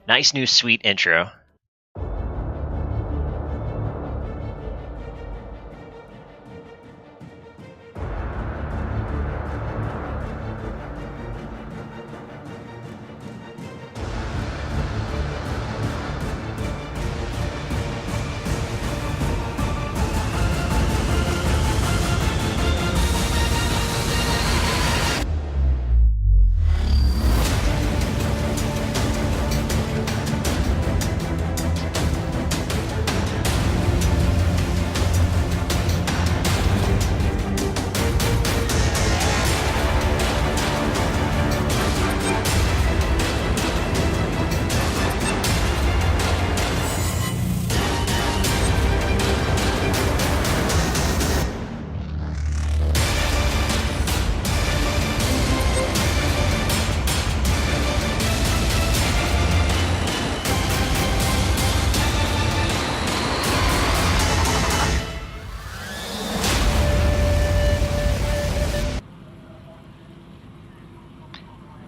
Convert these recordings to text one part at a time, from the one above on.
Nice new sweet intro.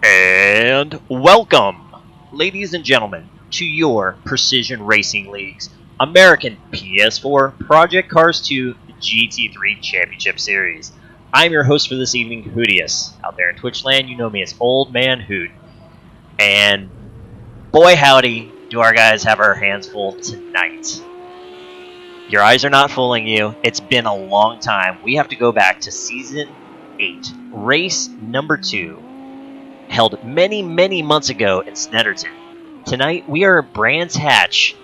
And welcome, ladies and gentlemen, to your Precision Racing League's American PS4 ProjCars2 GT3 Championship Series. I'm your host for this evening, Hoodius. Out there in Twitch land, you know me as Old Man Hood. And boy howdy, do our guys have our hands full tonight. Your eyes are not fooling you. It's been a long time. We have to go back to Season 8, Race number 2. Held many months ago in Snetterton. Tonight we are at Brands Hatch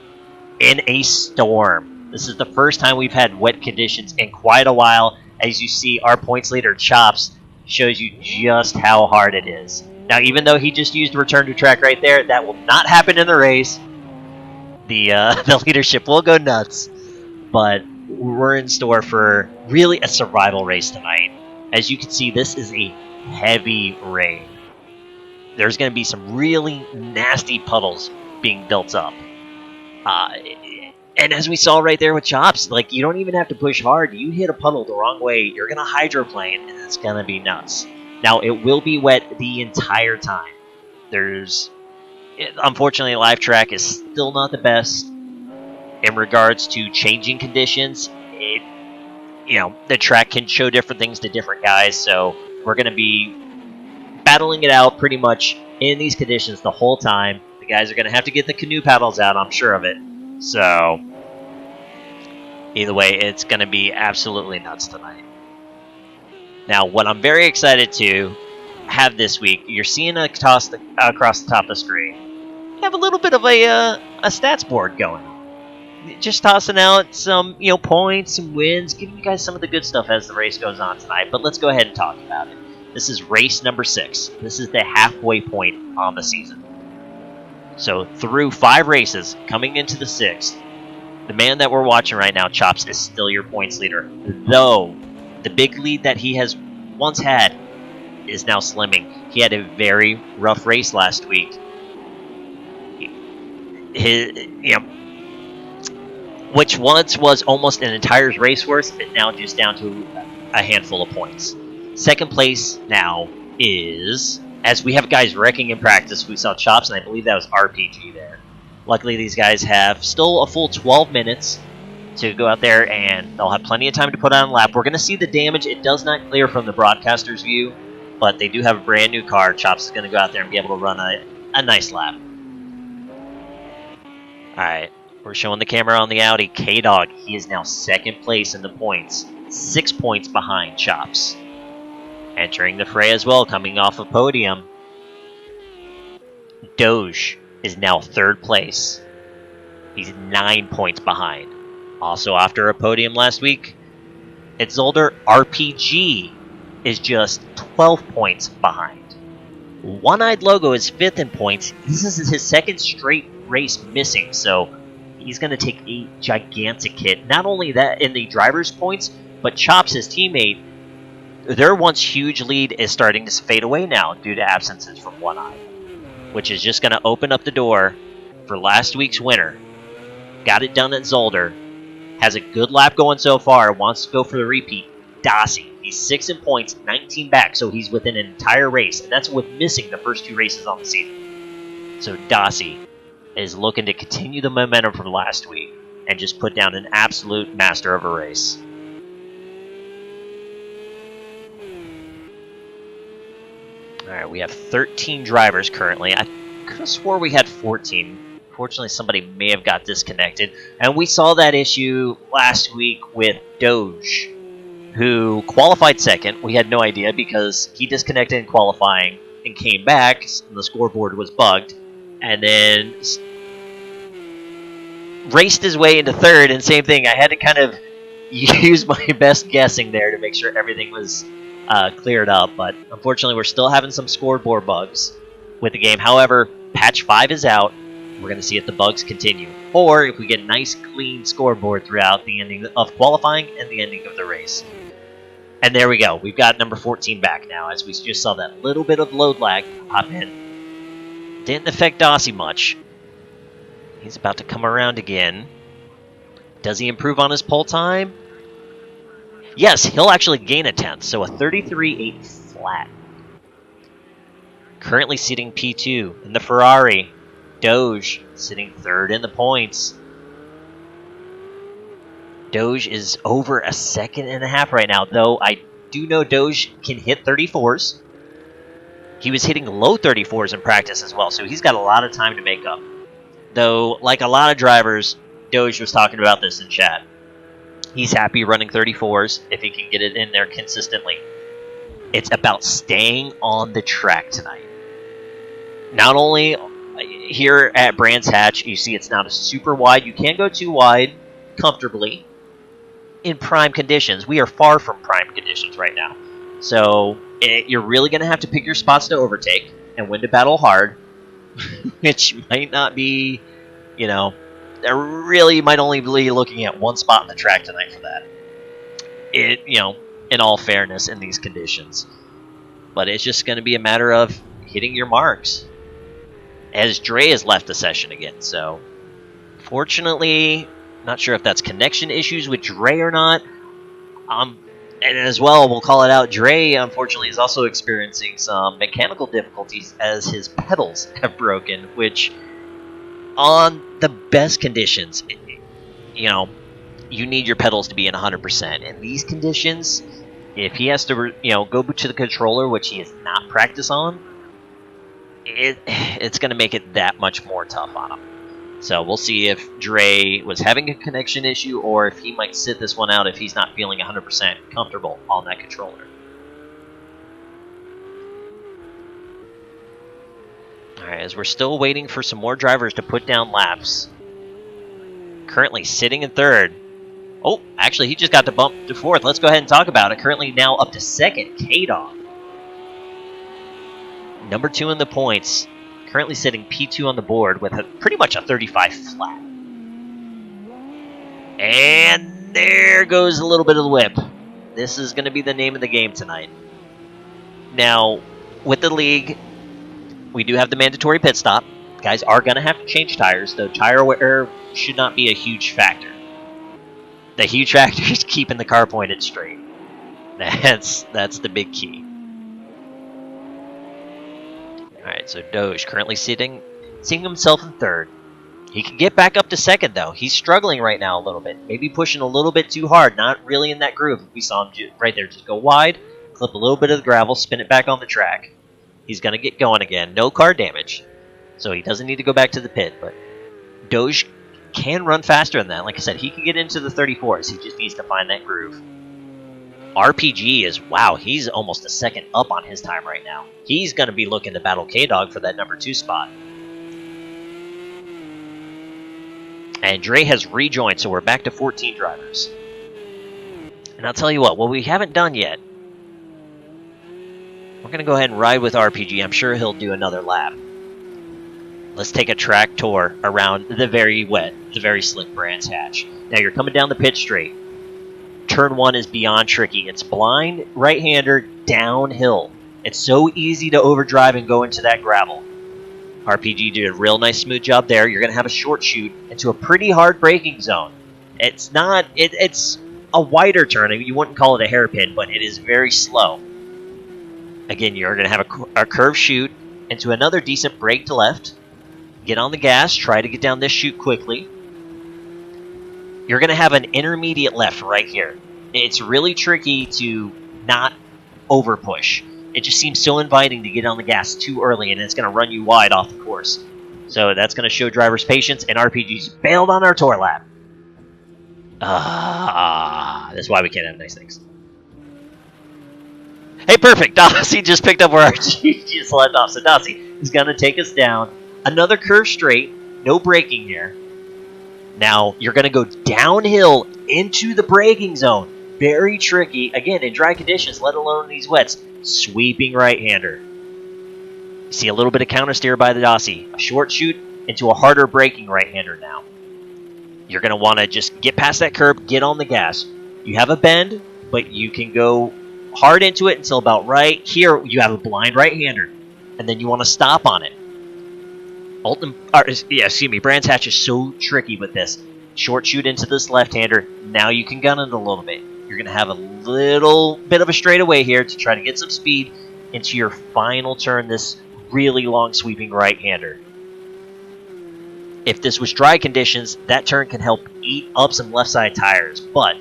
in a storm. This is the first time we've had wet conditions in quite a while. As you see, our points leader Chops shows you just how hard it is. Now, even though he just used return to track right there, that will not happen in the race. The leadership will go nuts, but we're in store for really a survival race tonight. As you can see, this is a heavy rain. There's going to be some really nasty puddles being built up. And as we saw right there with Chops, like, you don't even have to push hard. You hit a puddle the wrong way, you're going to hydroplane, and it's going to be nuts. Now, it will be wet the entire time. Unfortunately, live track is still not the best in regards to changing conditions. The track can show different things to different guys, so we're going to be battling it out pretty much in these conditions the whole time. The guys are going to have to get the canoe paddles out, I'm sure of it. So, either way, it's going to be absolutely nuts tonight. Now, what I'm very excited to have this week, you're seeing across the top of the screen, have a little bit of a stats board going. Just tossing out some points, some wins, giving you guys some of the good stuff as the race goes on tonight. But let's go ahead and talk about it. This is race number 6. This is the halfway point on the season. So through 5 races, coming into the 6th, the man that we're watching right now, Chops, is still your points leader. Though the big lead that he has once had is now slimming. He had a very rough race last week. Which once was almost an entire race worth, but now just down to a handful of points. Second place now is, as we have guys wrecking in practice, we saw Chops, and I believe that was RPG there. Luckily, these guys have still a full 12 minutes to go out there, and they'll have plenty of time to put on a lap. We're going to see the damage. It does not clear from the broadcaster's view, but they do have a brand new car. Chops is going to go out there and be able to run a nice lap. Alright, we're showing the camera on the Audi. K-Dog, he is now second place in the points. 6 points behind Chops. Entering the fray as well, coming off a podium, Doge is now third place. He's 9 points behind. Also after a podium last week, it's Zolder. RPG is just 12 points behind. One-Eyed Logo is 5th in points. This is his second straight race missing, so he's going to take a gigantic hit. Not only that in the driver's points, but Chops, his teammate, their once huge lead is starting to fade away now due to absences from One Eye, which is just going to open up the door for last week's winner. Got it done at Zolder. Has a good lap going so far. Wants to go for the repeat. Dossie. He's 6 in points, 19 back, so he's within an entire race, and that's with missing the first 2 races on the season. So Dossie is looking to continue the momentum from last week and just put down an absolute master of a race. Alright, we have 13 drivers currently. I could have swore we had 14. Fortunately, somebody may have got disconnected. And we saw that issue last week with Doge, who qualified second. We had no idea because he disconnected in qualifying and came back, and the scoreboard was bugged, and then raced his way into third, and same thing, I had to kind of use my best guessing there to make sure everything was cleared up, but unfortunately we're still having some scoreboard bugs with the game. However, patch 5 is out. We're going to see if the bugs continue, or if we get a nice clean scoreboard throughout the ending of qualifying and the ending of the race. And there we go. We've got number 14 back now, as we just saw that little bit of load lag pop in. Didn't affect Dossie much. He's about to come around again. Does he improve on his pole time? Yes, he'll actually gain a 10th, so a 33.8 flat. Currently sitting P2 in the Ferrari. Doge sitting third in the points. Doge is over a second and a half right now, though I do know Doge can hit 34s. He was hitting low 34s in practice as well, so he's got a lot of time to make up. Though, like a lot of drivers, Doge was talking about this in chat. He's happy running 34s if he can get it in there consistently. It's about staying on the track tonight. Not only here at Brands Hatch, you see it's not a super wide. You can go too wide comfortably in prime conditions. We are far from prime conditions right now. So you're really going to have to pick your spots to overtake and when to battle hard, which might not be, you know, really might only be looking at one spot on the track tonight for that. You know, in all fairness in these conditions. But it's just going to be a matter of hitting your marks. As Dre has left the session again, so fortunately, not sure if that's connection issues with Dre or not. And as well, we'll call it out, Dre, unfortunately, is also experiencing some mechanical difficulties as his pedals have broken, which, on the best conditions, you know, you need your pedals to be in 100%. In these conditions, if he has to, you know, go to the controller, which he has not practiced on, it's going to make it that much more tough on him. So we'll see if Dre was having a connection issue or if he might sit this one out if he's not feeling 100% comfortable on that controller. Alright, as we're still waiting for some more drivers to put down laps. Currently sitting in third. Oh, actually he just got to bump to fourth. Let's go ahead and talk about it. Currently now up to second, K-Dog. Number 2 in the points. Currently sitting P2 on the board with pretty much a 35 flat. And there goes a little bit of the whip. This is going to be the name of the game tonight. Now, with the league, we do have the mandatory pit stop. Guys are going to have to change tires, though tire wear should not be a huge factor. The huge factor is keeping the car pointed straight. That's the big key. Alright, so Doge currently seeing himself in third. He can get back up to second, though. He's struggling right now a little bit. Maybe pushing a little bit too hard. Not really in that groove. We saw him right there. Just go wide, clip a little bit of the gravel, spin it back on the track. He's going to get going again. No car damage. So he doesn't need to go back to the pit. But Doge can run faster than that. Like I said, he can get into the 34s. He just needs to find that groove. RPG is, wow, he's almost a second up on his time right now. He's going to be looking to battle K-Dog for that number 2 spot. And Dre has rejoined, so we're back to 14 drivers. And I'll tell you what we haven't done yet, we're going to go ahead and ride with RPG. I'm sure he'll do another lap. Let's take a track tour around the very wet, the very slick Brands Hatch. Now you're coming down the pit straight. Turn 1 is beyond tricky. It's blind right-hander downhill. It's so easy to overdrive and go into that gravel. RPG did a real nice smooth job there. You're going to have a short shoot into a pretty hard braking zone. It's not, it's a wider turn. You wouldn't call it a hairpin, but it is very slow. Again, you're going to have a curve shoot into another decent brake to left. Get on the gas, try to get down this chute quickly. You're going to have an intermediate left right here. It's really tricky to not over push. It just seems so inviting to get on the gas too early, and it's going to run you wide off the course. So that's going to show drivers patience, and RPG's bailed on our tour lap. That's why we can't have nice things. Hey, perfect. Dossie just picked up where RG just left off. So Dossie is going to take us down. Another curve straight. No braking here. Now, you're going to go downhill into the braking zone. Very tricky. Again, in dry conditions, let alone in these wets. Sweeping right-hander. You see a little bit of counter steer by the Dossie. A short chute into a harder braking right-hander now. You're going to want to just get past that curb, get on the gas. You have a bend, but you can go hard into it until about right. Here, you have a blind right-hander, and then you want to stop on it. Brands Hatch is so tricky with this. Short chute into this left-hander. Now you can gun it a little bit. You're going to have a little bit of a straightaway here to try to get some speed into your final turn, this really long sweeping right-hander. If this was dry conditions, that turn can help eat up some left side tires, but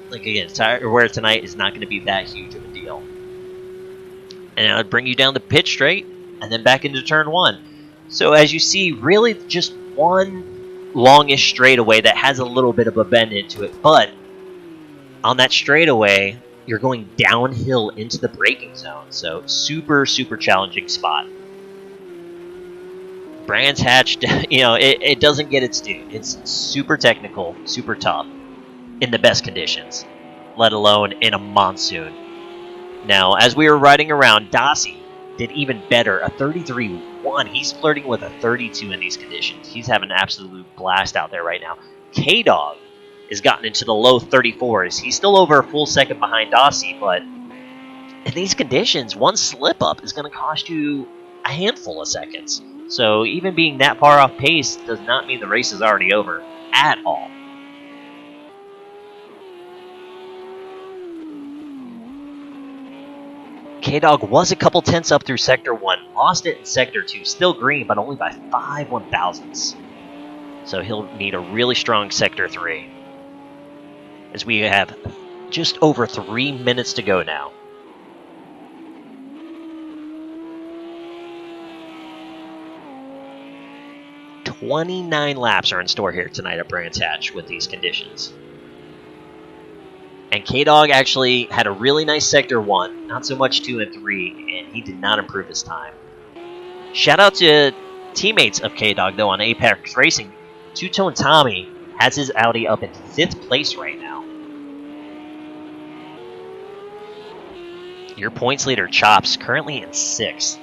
like again, tire wear tonight is not going to be that huge of a deal. And it would bring you down the pitch straight and then back into turn one. So as you see, really just one longish straightaway that has a little bit of a bend into it, but on that straightaway, you're going downhill into the braking zone. So super, super challenging spot. Brands Hatch, it doesn't get its due. It's super technical, super tough in the best conditions, let alone in a monsoon. Now, as we were riding around, Dossie did even better, a 33-1. He's flirting with a 32 in these conditions. He's having an absolute blast out there right now. K-Dog has gotten into the low 34s. He's still over a full second behind Dossie, but in these conditions, one slip-up is going to cost you a handful of seconds. So even being that far off pace does not mean the race is already over at all. K-Dog was a couple tenths up through Sector 1, lost it in Sector 2, still green, but only by 5 1/1000ths. So he'll need a really strong Sector 3. As we have just over 3 minutes to go now. 29 laps are in store here tonight at Brands Hatch with these conditions. And K-Dog actually had a really nice Sector 1, not so much 2 and 3, and he did not improve his time. Shout out to teammates of K-Dog, though, on Apex Racing. Two-Tone Tommy has his Audi up in 5th place right now. Your points leader, Chops, currently in 6th.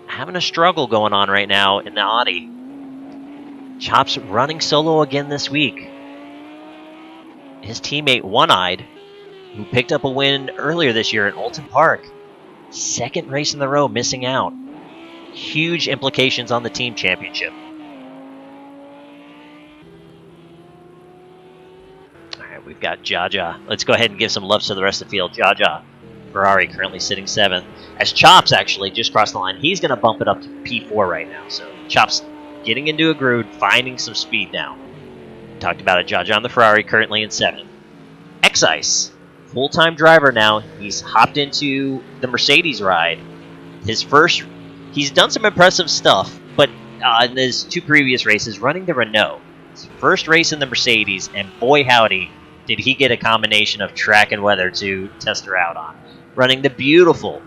Having a struggle going on right now in the Audi. Chops running solo again this week. His teammate One-Eyed, who picked up a win earlier this year at Alton Park, 2nd race in the row missing out. Huge implications on the team championship. Alright, we've got Jaja. Let's go ahead and give some love to the rest of the field. Jaja, Ferrari currently sitting 7th. As Chops actually just crossed the line, he's going to bump it up to P4 right now. So Chops getting into a groove, finding some speed now. Talked about it, Jaja on the Ferrari, currently in 7th. X-Ice, full-time driver now. He's hopped into the Mercedes ride. He's done some impressive stuff, but in his 2 previous races, running the Renault. His first race in the Mercedes, and boy howdy, did he get a combination of track and weather to test her out on. Running the beautiful,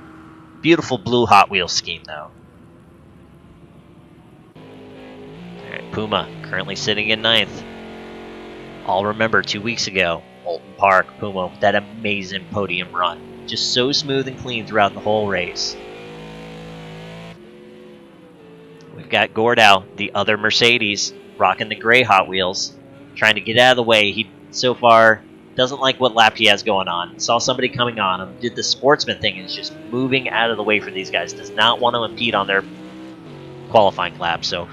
beautiful blue Hot Wheels scheme, though. All right, Puma, currently sitting in 9th. I'll remember 2 weeks ago, Alton Park, Puma, with that amazing podium run. Just so smooth and clean throughout the whole race. We've got Gordau, the other Mercedes, rocking the gray Hot Wheels, trying to get out of the way. He, so far, doesn't like what lap he has going on. Saw somebody coming on him, did the sportsman thing, and is just moving out of the way for these guys. Does not want to impede on their qualifying lap. So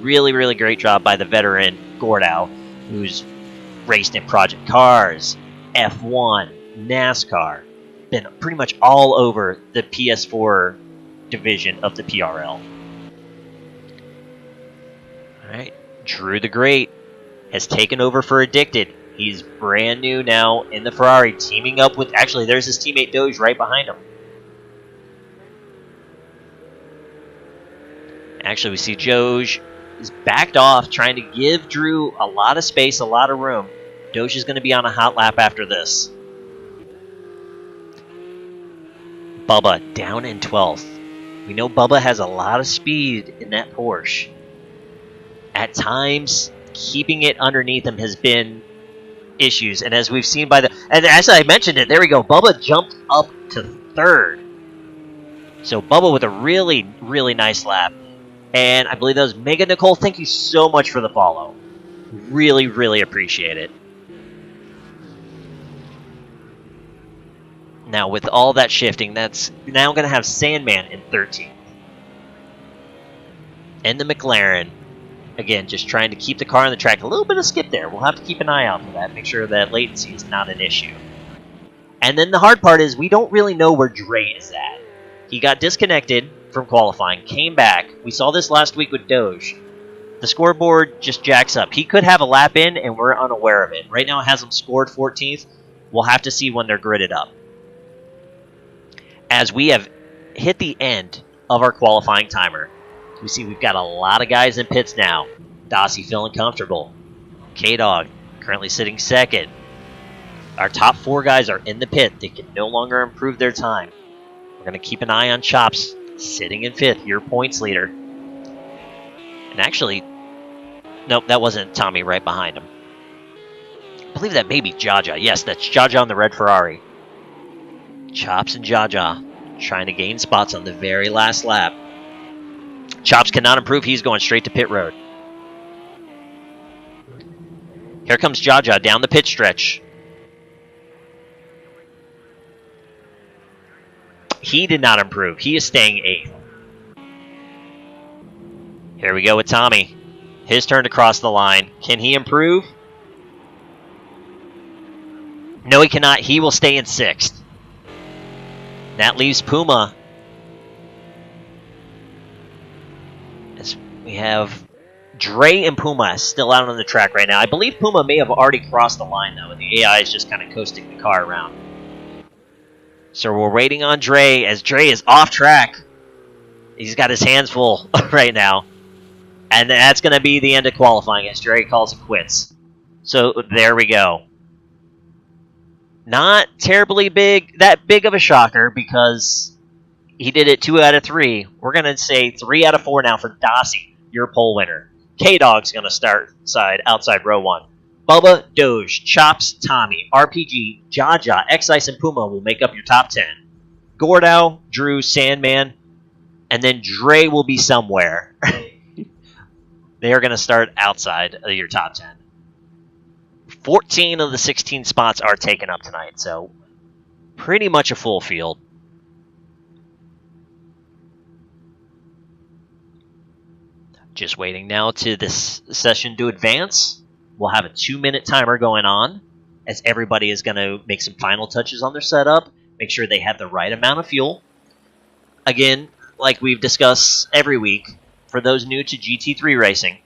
really, really great job by the veteran Gordau, who's raced in Project Cars, F1, NASCAR, been pretty much all over the PS4 division of the PRL. Alright, Drew the Great has taken over for Addicted. He's brand new now in the Ferrari, teaming up with... Actually, there's his teammate Doge right behind him. Actually, we see Doge is backed off, trying to give Drew a lot of space, a lot of room. Doge is going to be on a hot lap after this. Bubba down in 12th. We know Bubba has a lot of speed in that Porsche. At times, keeping it underneath him has been issues. And as we've seen by the... And as I mentioned it, there we go. Bubba jumped up to 3rd. So Bubba with a really, really nice lap. And I believe that was Mega Nicole. Thank you so much for the follow. Really, really appreciate it. Now, with all that shifting, that's now going to have Sandman in 13th. And the McLaren, again, just trying to keep the car on the track. A little bit of skip there. We'll have to keep an eye out for that. Make sure that latency is not an issue. And then the hard part is we don't really know where Dre is at. He got disconnected from qualifying, came back. We saw this last week with Doge. The scoreboard just jacks up. He could have a lap in, and we're unaware of it. Right now it has him scored 14th. We'll have to see when they're gridded up. As we have hit the end of our qualifying timer, we see we've got a lot of guys in pits now. Dossie feeling comfortable. K-Dog currently sitting 2nd. Our top 4 guys are in the pit. They can no longer improve their time. We're going to keep an eye on Chops sitting in 5th, your points leader. And actually, nope, that wasn't Tommy right behind him. I believe that may be Jaja. Yes, that's Jaja on the red Ferrari. Chops and Jaja trying to gain spots on the very last lap. Chops cannot improve. He's going straight to pit road. Here comes Jaja down the pit stretch. He did not improve. He is staying 8th. Here we go with Tommy. His turn to cross the line. Can he improve? No, he cannot. He will stay in 6th. That leaves Puma. As we have Dre and Puma still out on the track right now. I believe Puma may have already crossed the line, though, and the AI is just kind of coasting the car around. So we're waiting on Dre, as Dre is off track. He's got his hands full right now. And that's going to be the end of qualifying, as Dre calls it quits. So there we go. Not terribly that big of a shocker, because he did it 2 out of 3. We're going to say 3 out of 4 now for Dossie, your pole winner. K-Dog's going to start outside row 1. Bubba, Doge, Chops, Tommy, RPG, Jaja, X-Ice, and Puma will make up your top 10. Gordow, Drew, Sandman, and then Dre will be somewhere. They are going to start outside of your top 10. 14 of the 16 spots are taken up tonight, so pretty much a full field. Just waiting now to this session to advance. We'll have a 2-minute timer going on, as everybody is going to make some final touches on their setup, make sure they have the right amount of fuel. Again, like we've discussed every week, for those new to GT3 racing,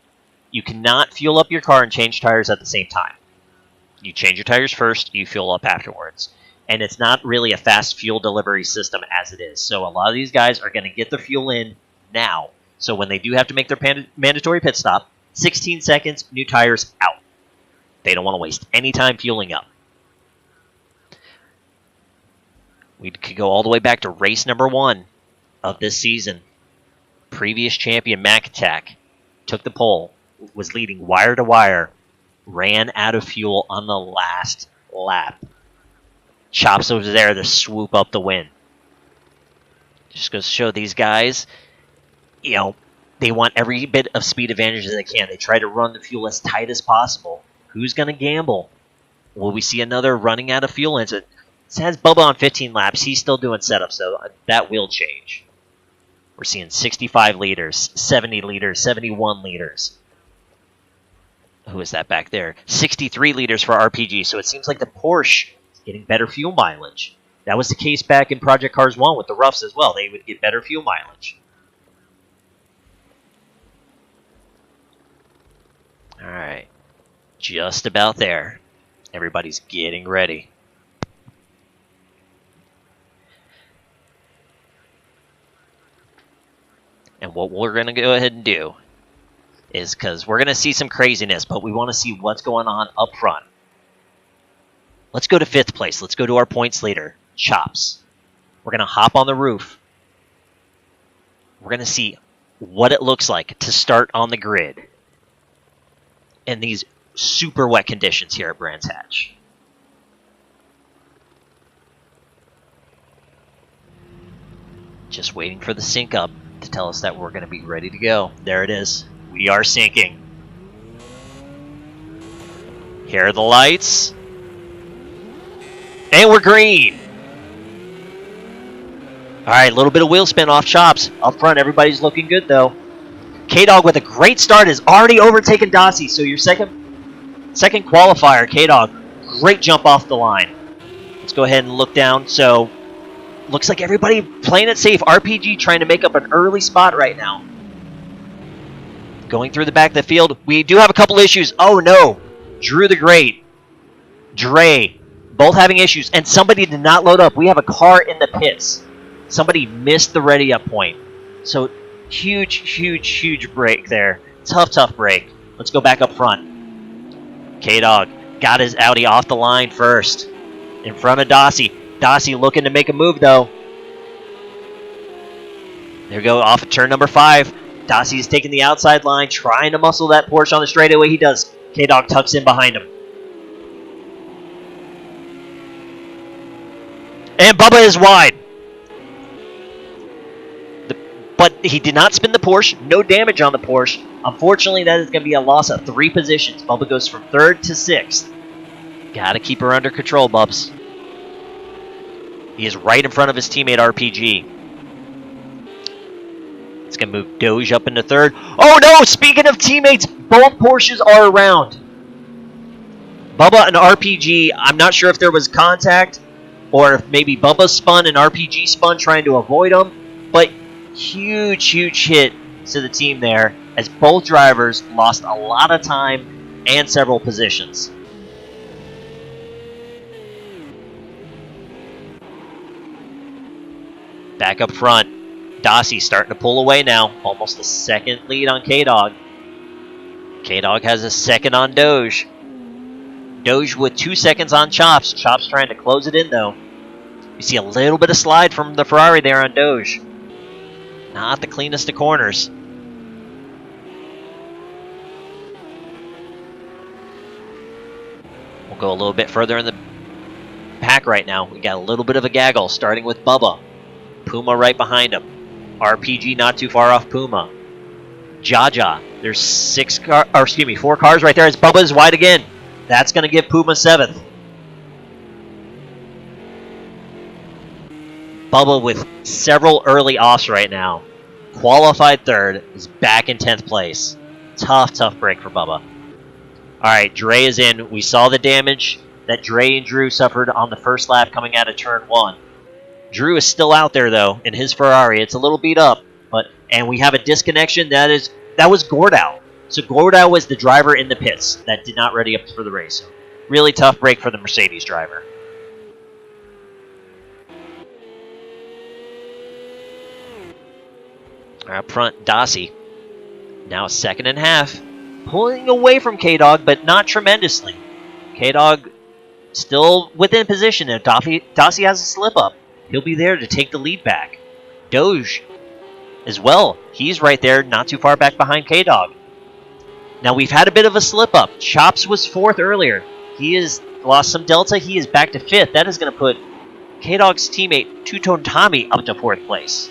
you cannot fuel up your car and change tires at the same time. You change your tires first, you fuel up afterwards. And it's not really a fast fuel delivery system as it is. So a lot of these guys are going to get their fuel in now. So when they do have to make their mandatory pit stop, 16 seconds, new tires, out. They don't want to waste any time fueling up. We could go all the way back to race number 1 of this season. Previous champion Mac Attack took the pole, was leading wire to wire, ran out of fuel on the last lap. Chops over there to swoop up the win. Just goes to show these guys, you know, they want every bit of speed advantage that they can. They try to run the fuel as tight as possible. Who's going to gamble? Will we see another running out of fuel incident? It has Bubba on 15 laps. He's still doing setups, so that will change. We're seeing 65 liters, 70 liters, 71 liters. Who is that back there? 63 liters for RPG, so it seems like the Porsche is getting better fuel mileage. That was the case back in Project Cars 1 with the Roughs as well. They would get better fuel mileage. Just about there. Everybody's getting ready. And what we're going to go ahead and do is, because we're going to see some craziness, but we want to see what's going on up front. Let's go to 5th place. Let's go to our points leader, Chops. We're going to hop on the roof. We're going to see what it looks like to start on the grid in these super wet conditions here at Brands Hatch. Just waiting for the sync up to tell us that we're going to be ready to go. There it is. We are syncing. Here are the lights. And we're green. All right, a little bit of wheel spin off Chops. Up front, everybody's looking good, though. K-Dog with a great start has already overtaken Dossie. So your second qualifier, K-Dog, great jump off the line. Let's go ahead and look down. So looks like everybody playing it safe. RPG trying to make up an early spot right now. Going through the back of the field. We do have a couple issues. Oh, no. Drew the Great. Dre. Both having issues. And somebody did not load up. We have a car in the pits. Somebody missed the ready up point. So huge break there. Tough break. Let's go back up front. K-Dog got his Audi off the line first. In front of Dossie. Dossie looking to make a move, though. There we go, off of turn number 5. Dossie is taking the outside line, trying to muscle that Porsche on the straightaway. He does. K-Dog tucks in behind him. And Bubba is wide. But he did not spin the Porsche. No damage on the Porsche. Unfortunately, that is going to be a loss of 3 positions. Bubba goes from 3rd to 6th. Got to keep her under control, Bubs. He is right in front of his teammate RPG. It's going to move Doge up into 3rd. Oh no! Speaking of teammates, both Porsches are around. Bubba and RPG, I'm not sure if there was contact or if maybe Bubba spun and RPG spun trying to avoid him. But huge hit to the team there as both drivers lost a lot of time and several positions. Back up front, Dossie starting to pull away now. Almost a second lead on K-Dog. K-Dog has a second on Doge. Doge with 2 seconds on Chops. Chops trying to close it in, though. You see a little bit of slide from the Ferrari there on Doge. Not the cleanest of corners. We'll go a little bit further in the pack right now. We got a little bit of a gaggle, starting with Bubba. Puma right behind him. RPG not too far off Puma. Jaja. There's 4 cars right there as Bubba is wide again. That's going to give Puma 7th. Bubba with several early offs right now. Qualified 3rd, is back in 10th place. Tough break for Bubba. Alright, Dre is in. We saw the damage that Dre and Drew suffered on the first lap coming out of turn 1. Drew is still out there, though, in his Ferrari. It's a little beat up, and we have a disconnection. That was Gordau. So Gordau was the driver in the pits that did not ready up for the race. So really tough break for the Mercedes driver. Up front, Dossie. Now 2nd and half. Pulling away from K-Dog, but not tremendously. K-Dog still within position, and Dossie has a slip-up. He'll be there to take the lead back. Doge as well. He's right there, not too far back behind K-Dog. Now we've had a bit of a slip-up. Chops was 4th earlier. He has lost some delta. He is back to 5th. That is going to put K-Dog's teammate, Two-Tone Tommy, up to 4th place.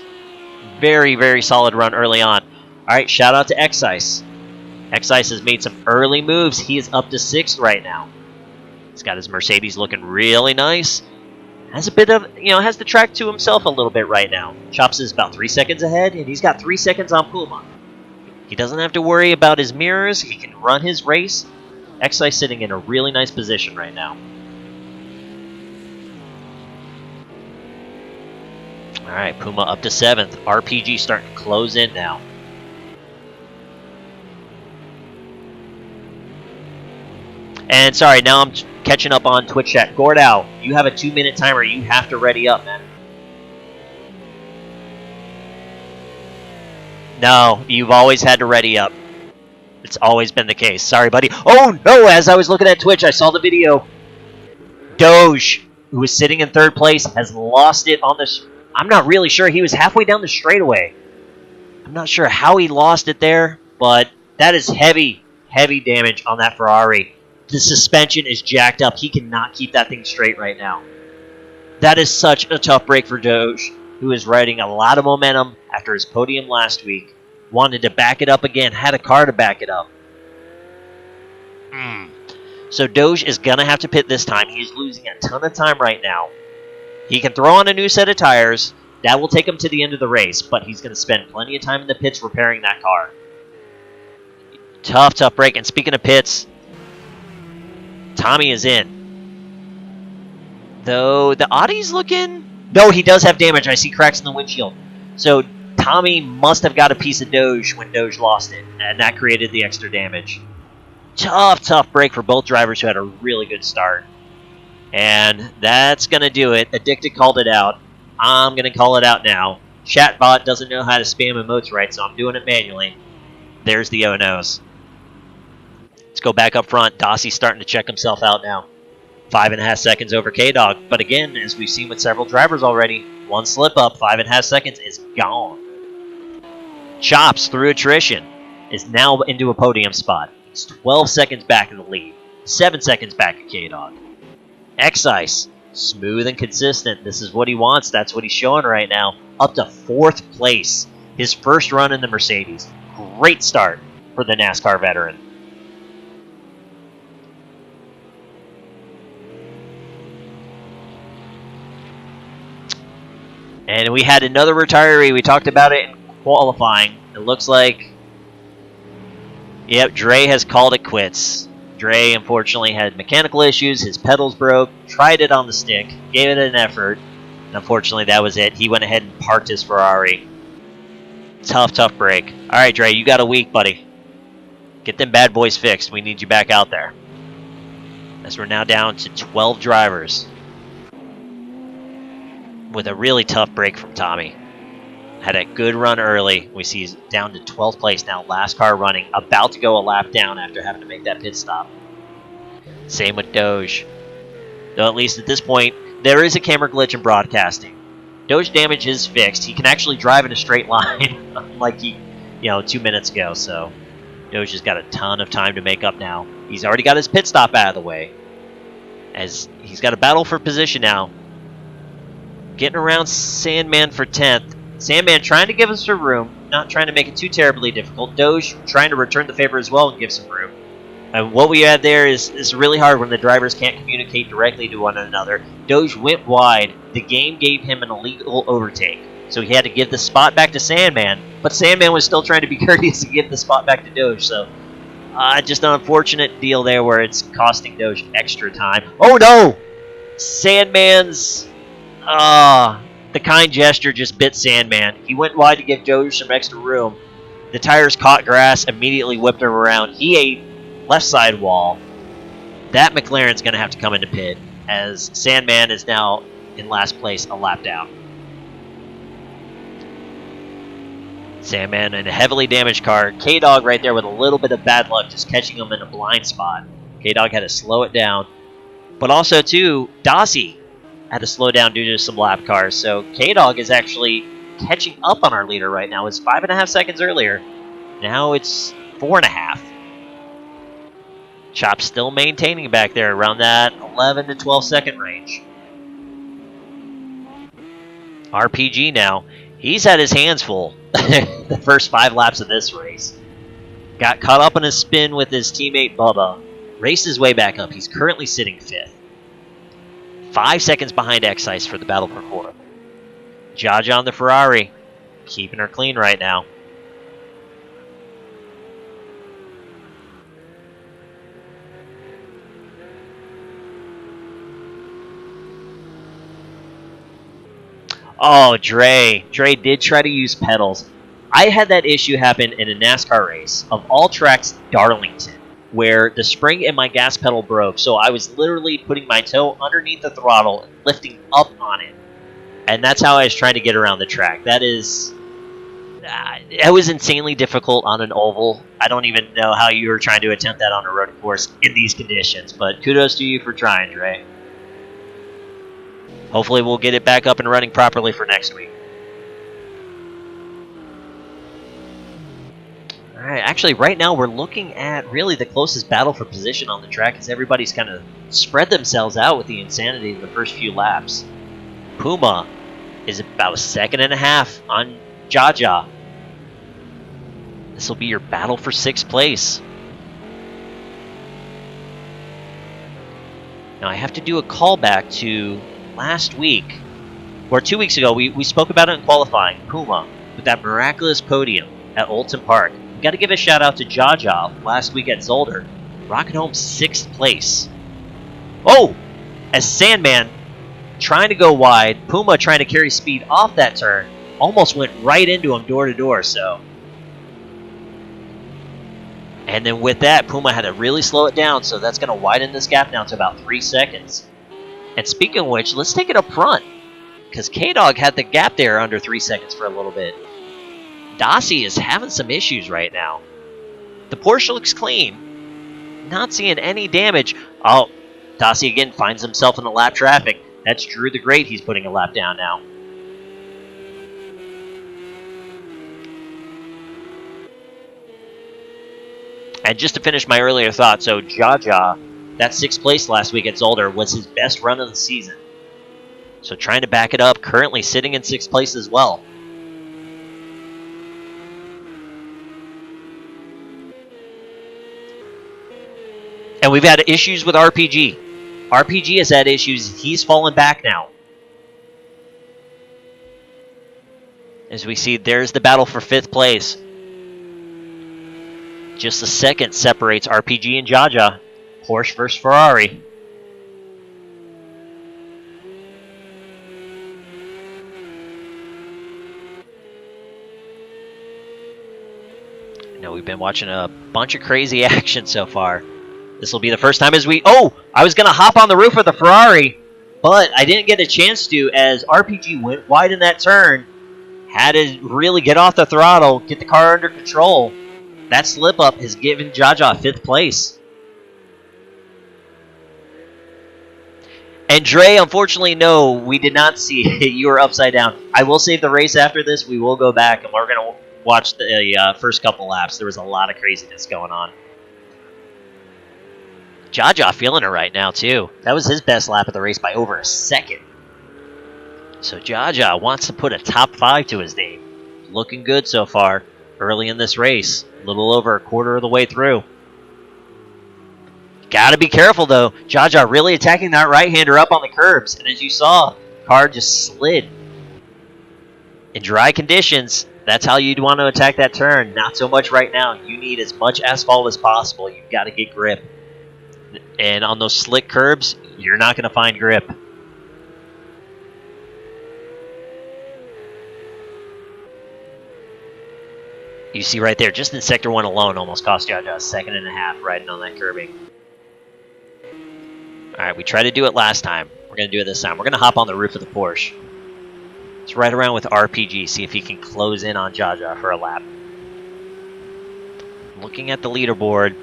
Very solid run early on. All right, shout out to Excise. Excise has made some early moves. He is up to 6th right now. He's got his Mercedes looking really nice. Has a bit of, has the track to himself a little bit right now. Chops is about 3 seconds ahead, and he's got 3 seconds on Puma. He doesn't have to worry about his mirrors. He can run his race. Excise sitting in a really nice position right now. All right, Puma up to 7th. RPG starting to close in now. And sorry, now I'm catching up on Twitch chat. Gordow, you have a 2-minute timer. You have to ready up, man. No, you've always had to ready up. It's always been the case. Sorry, buddy. Oh, no, as I was looking at Twitch, I saw the video. Doge, who was sitting in 3rd place, has lost it on this. I'm not really sure. He was halfway down the straightaway. I'm not sure how he lost it there, but that is heavy, heavy damage on that Ferrari. The suspension is jacked up. He cannot keep that thing straight right now. That is such a tough break for Doge, who is riding a lot of momentum after his podium last week. Wanted to back it up again, had a car to back it up. So Doge is going to have to pit this time. He's losing a ton of time right now. He can throw on a new set of tires. That will take him to the end of the race, but he's going to spend plenty of time in the pits repairing that car. Tough, tough break. And speaking of pits, Tommy is in. Though the Audi's looking... No, he does have damage. I see cracks in the windshield. So Tommy must have got a piece of Doge when Doge lost it, and that created the extra damage. Tough, tough break for both drivers who had a really good start. And that's going to do it. Addicted called it out. I'm going to call it out now. Chatbot doesn't know how to spam emotes right, so I'm doing it manually. There's the O-Nos. Let's go back up front. Dossie's starting to check himself out now. 5.5 seconds over K-Dog. But again, as we've seen with several drivers already, one slip up, 5.5 seconds is gone. Chops, through attrition, is now into a podium spot. He's 12 seconds back in the lead. 7 seconds back at K-Dog. X-Ice, smooth and consistent. This is what he wants. That's what he's showing right now. Up to 4th place. His first run in the Mercedes. Great start for the NASCAR veteran. And we had another retiree. We talked about it in qualifying. It looks like, yep, Dre has called it quits. Dre, unfortunately, had mechanical issues. His pedals broke. Tried it on the stick. Gave it an effort. And unfortunately, that was it. He went ahead and parked his Ferrari. Tough, tough break. All right, Dre, you got a week, buddy. Get them bad boys fixed. We need you back out there. As we're now down to 12 drivers. With a really tough break from Tommy. Had a good run early. We see he's down to 12th place now. Last car running. About to go a lap down after having to make that pit stop. Same with Doge. Though at least at this point, there is a camera glitch in broadcasting. Doge damage is fixed. He can actually drive in a straight line like he, 2 minutes ago. So Doge has got a ton of time to make up now. He's already got his pit stop out of the way. As he's got a battle for position now. Getting around Sandman for 10th. Sandman trying to give us some room, not trying to make it too terribly difficult. Doge trying to return the favor as well and give some room. And what we had there is really hard when the drivers can't communicate directly to one another. Doge went wide. The game gave him an illegal overtake. So he had to give the spot back to Sandman. But Sandman was still trying to be courteous to give the spot back to Doge. So just an unfortunate deal there where it's costing Doge extra time. Oh no! Sandman's... the kind gesture just bit Sandman. He went wide to give Doge some extra room. The tires caught grass, immediately whipped him around. He ate left side wall. That McLaren's going to have to come into pit, as Sandman is now in last place, a lap down. Sandman in a heavily damaged car. K-Dog right there with a little bit of bad luck, just catching him in a blind spot. K-Dog had to slow it down. But also, too, Dossie had to slow down due to some lap cars. So K-Dog is actually catching up on our leader right now. It's 5.5 seconds earlier. Now it's 4.5. Chop still maintaining back there around that 11 to 12 second range. RPG now. He's had his hands full the first 5 laps of this race. Got caught up in a spin with his teammate Bubba. Raced his way back up. He's currently sitting 5th. 5 seconds behind X-Ice for the battle for 4th. Jaja on the Ferrari. Keeping her clean right now. Oh, Dre. Dre did try to use pedals. I had that issue happen in a NASCAR race. Of all tracks, Darlington. where the spring in my gas pedal broke. So I was literally putting my toe underneath the throttle and lifting up on it. And that's how I was trying to get around the track. That is... it was insanely difficult on an oval. I don't even know how you were trying to attempt that on a road course in these conditions. But kudos to you for trying, Dre. Hopefully we'll get it back up and running properly for next week. Alright, actually right now we're looking at really the closest battle for position on the track as everybody's kind of spread themselves out with the insanity of the first few laps. Puma is about a second and a half on Jaja. This will be your battle for 6th place. Now I have to do a callback to last week, or 2 weeks ago, we spoke about it in qualifying. Puma with that miraculous podium at Oulton Park. We got to give a shout out to Jaja last week at Zolder, rocking home 6th place. Oh, as Sandman trying to go wide, Puma trying to carry speed off that turn, almost went right into him door to door. So, and then with that, Puma had to really slow it down. So that's going to widen this gap down to about 3 seconds. And speaking of which, let's take it up front, because K-Dog had the gap there under 3 seconds for a little bit. Dossie is having some issues right now. The Porsche looks clean. Not seeing any damage. Oh, Dossie again finds himself in the lap traffic. That's Drew the Great. He's putting a lap down now. And just to finish my earlier thought, so Jaja, that 6th place last week at Zolder was his best run of the season. So trying to back it up, currently sitting in 6th place as well. And we've had issues with RPG. RPG has had issues. He's fallen back now. As we see, there's the battle for 5th place. Just a second separates RPG and Jaja. Porsche versus Ferrari. We've been watching a bunch of crazy action so far. This will be the first time as we... Oh! I was going to hop on the roof of the Ferrari, but I didn't get a chance to as RPG went wide in that turn. Had to really get off the throttle, get the car under control. That slip-up has given Jaja 5th place. And Dre, unfortunately, no, we did not see it. You were upside down. I will save the race after this. We will go back, and we're going to watch the first couple laps. There was a lot of craziness going on. Jaja feeling it right now, too. That was his best lap of the race by over a second. So Jaja wants to put a top 5 to his name. Looking good so far early in this race. A little over a quarter of the way through. Gotta be careful, though. Jaja really attacking that right-hander up on the curbs. And as you saw, car just slid. In dry conditions, that's how you'd want to attack that turn. Not so much right now. You need as much asphalt as possible. You've got to get grip. And on those slick curbs, you're not going to find grip. You see right there, just in Sector 1 alone, almost cost Jaja a second and a half riding on that curbing. Alright, we tried to do it last time. We're going to do it this time. We're going to hop on the roof of the Porsche. Let's ride around with RPG, see if he can close in on Jaja for a lap. Looking at the leaderboard,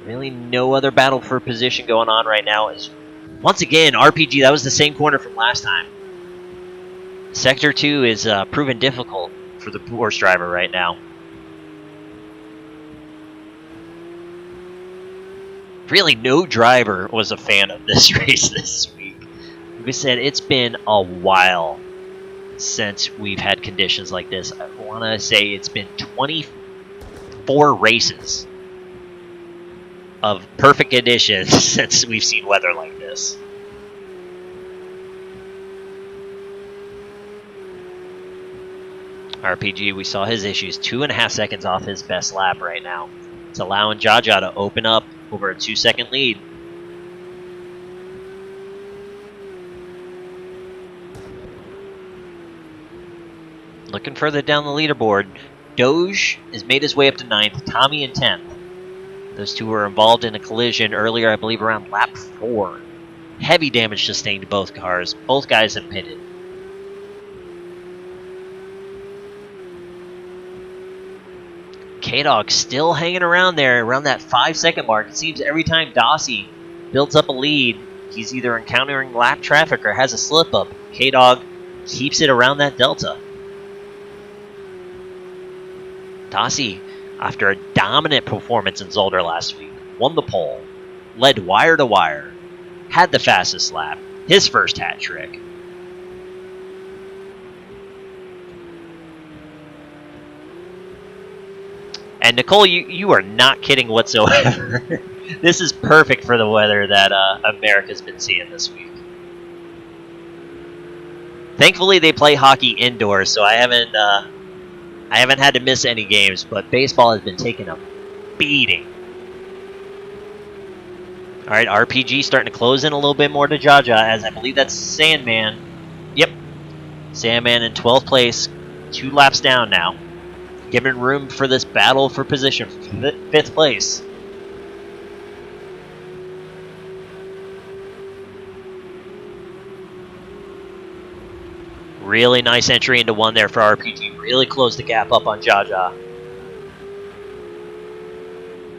really no other battle for position going on right now. Is once again, RPG, that was the same corner from last time. Sector 2 is proven difficult for the Porsche driver right now. Really, no driver was a fan of this race this week. Like we said, it's been a while since we've had conditions like this. I want to say it's been 24 races of perfect conditions since we've seen weather like this. RPG, we saw his issues. 2.5 seconds off his best lap right now. It's allowing Jaja to open up over a 2-second lead. Looking further down the leaderboard, Doge has made his way up to 9th, Tommy in 10th. Those two were involved in a collision earlier, I believe, around lap 4. Heavy damage sustained to both cars. Both guys have pitted. K-Dog still hanging around there, around that 5-second mark. It seems every time Dossie builds up a lead, he's either encountering lap traffic or has a slip-up. K-Dog keeps it around that delta. Dossie, after a dominant performance in Zolder last week, won the pole, led wire to wire, had the fastest lap, his first hat trick. And Nicole, you are not kidding whatsoever. This is perfect for the weather that America's been seeing this week. Thankfully, they play hockey indoors, so I haven't had to miss any games. But baseball has been taking a beating. All right, RPG starting to close in a little bit more to Jaja, as I believe that's Sandman. Yep, Sandman in 12th place, 2 laps down now. Giving room for this battle for position for 5th place. Really nice entry into 1 there for RPG. Really closed the gap up on Jaja.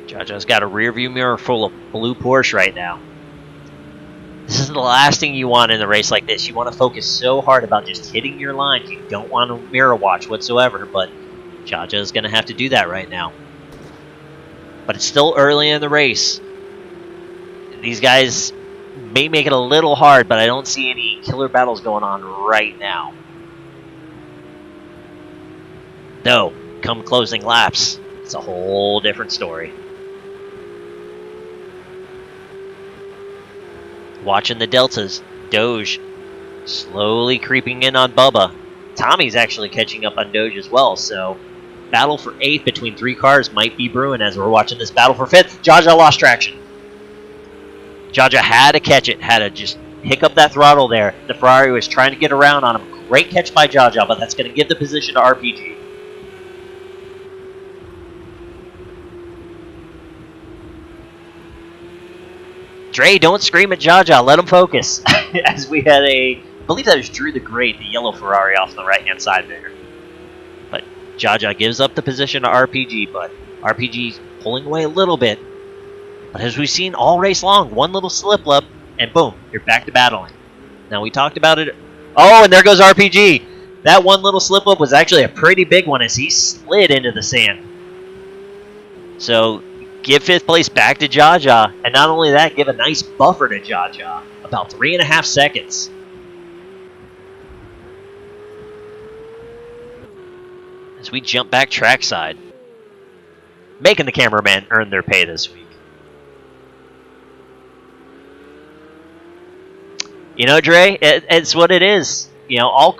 Jaja's got a rear view mirror full of blue Porsche right now. This is the last thing you want in a race like this. You want to focus so hard about just hitting your lines. You don't want to mirror watch whatsoever, but Jaja is going to have to do that right now. But it's still early in the race. These guys may make it a little hard, but I don't see any killer battles going on right now. Though, come closing laps, it's a whole different story. Watching the deltas, Doge slowly creeping in on Bubba. Tommy's actually catching up on Doge as well, so battle for 8th between 3 cars might be brewing as we're watching this battle for 5th. Jaja lost traction. Jaja had to catch it, had to just hiccup that throttle there. The Ferrari was trying to get around on him. Great catch by Jaja, but that's going to give the position to RPG. Dre, don't scream at Jaja. Let him focus. As we had I believe that was Drew the Great, the yellow Ferrari off on the right-hand side there. But Jaja gives up the position to RPG, but RPG's pulling away a little bit. But as we've seen all race long, one little slip-up, and boom, you're back to battling. Now, we talked about it. Oh, and there goes RPG. That one little slip-up was actually a pretty big one as he slid into the sand. So, give 5th place back to Jaja, and not only that, give a nice buffer to Jaja. About 3.5 seconds. As we jump back trackside. Making the cameraman earn their pay this week. You know, Dre, it's what it is. You know, all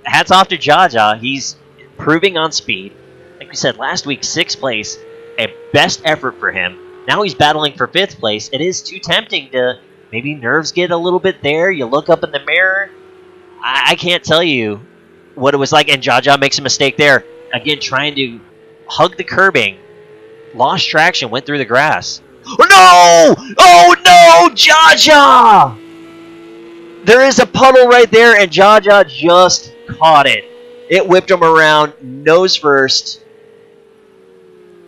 hats off to Jaja. He's improving on speed. Like we said last week, 6th place, a best effort for him. Now he's battling for 5th place. It is too tempting to maybe nerves get a little bit there. You look up in the mirror. I can't tell you what it was like. And Jaja makes a mistake there. Again, trying to hug the curbing. Lost traction, went through the grass. Oh, no! Oh, no! Jaja! There is a puddle right there, and Jaja just caught it. It whipped him around nose first.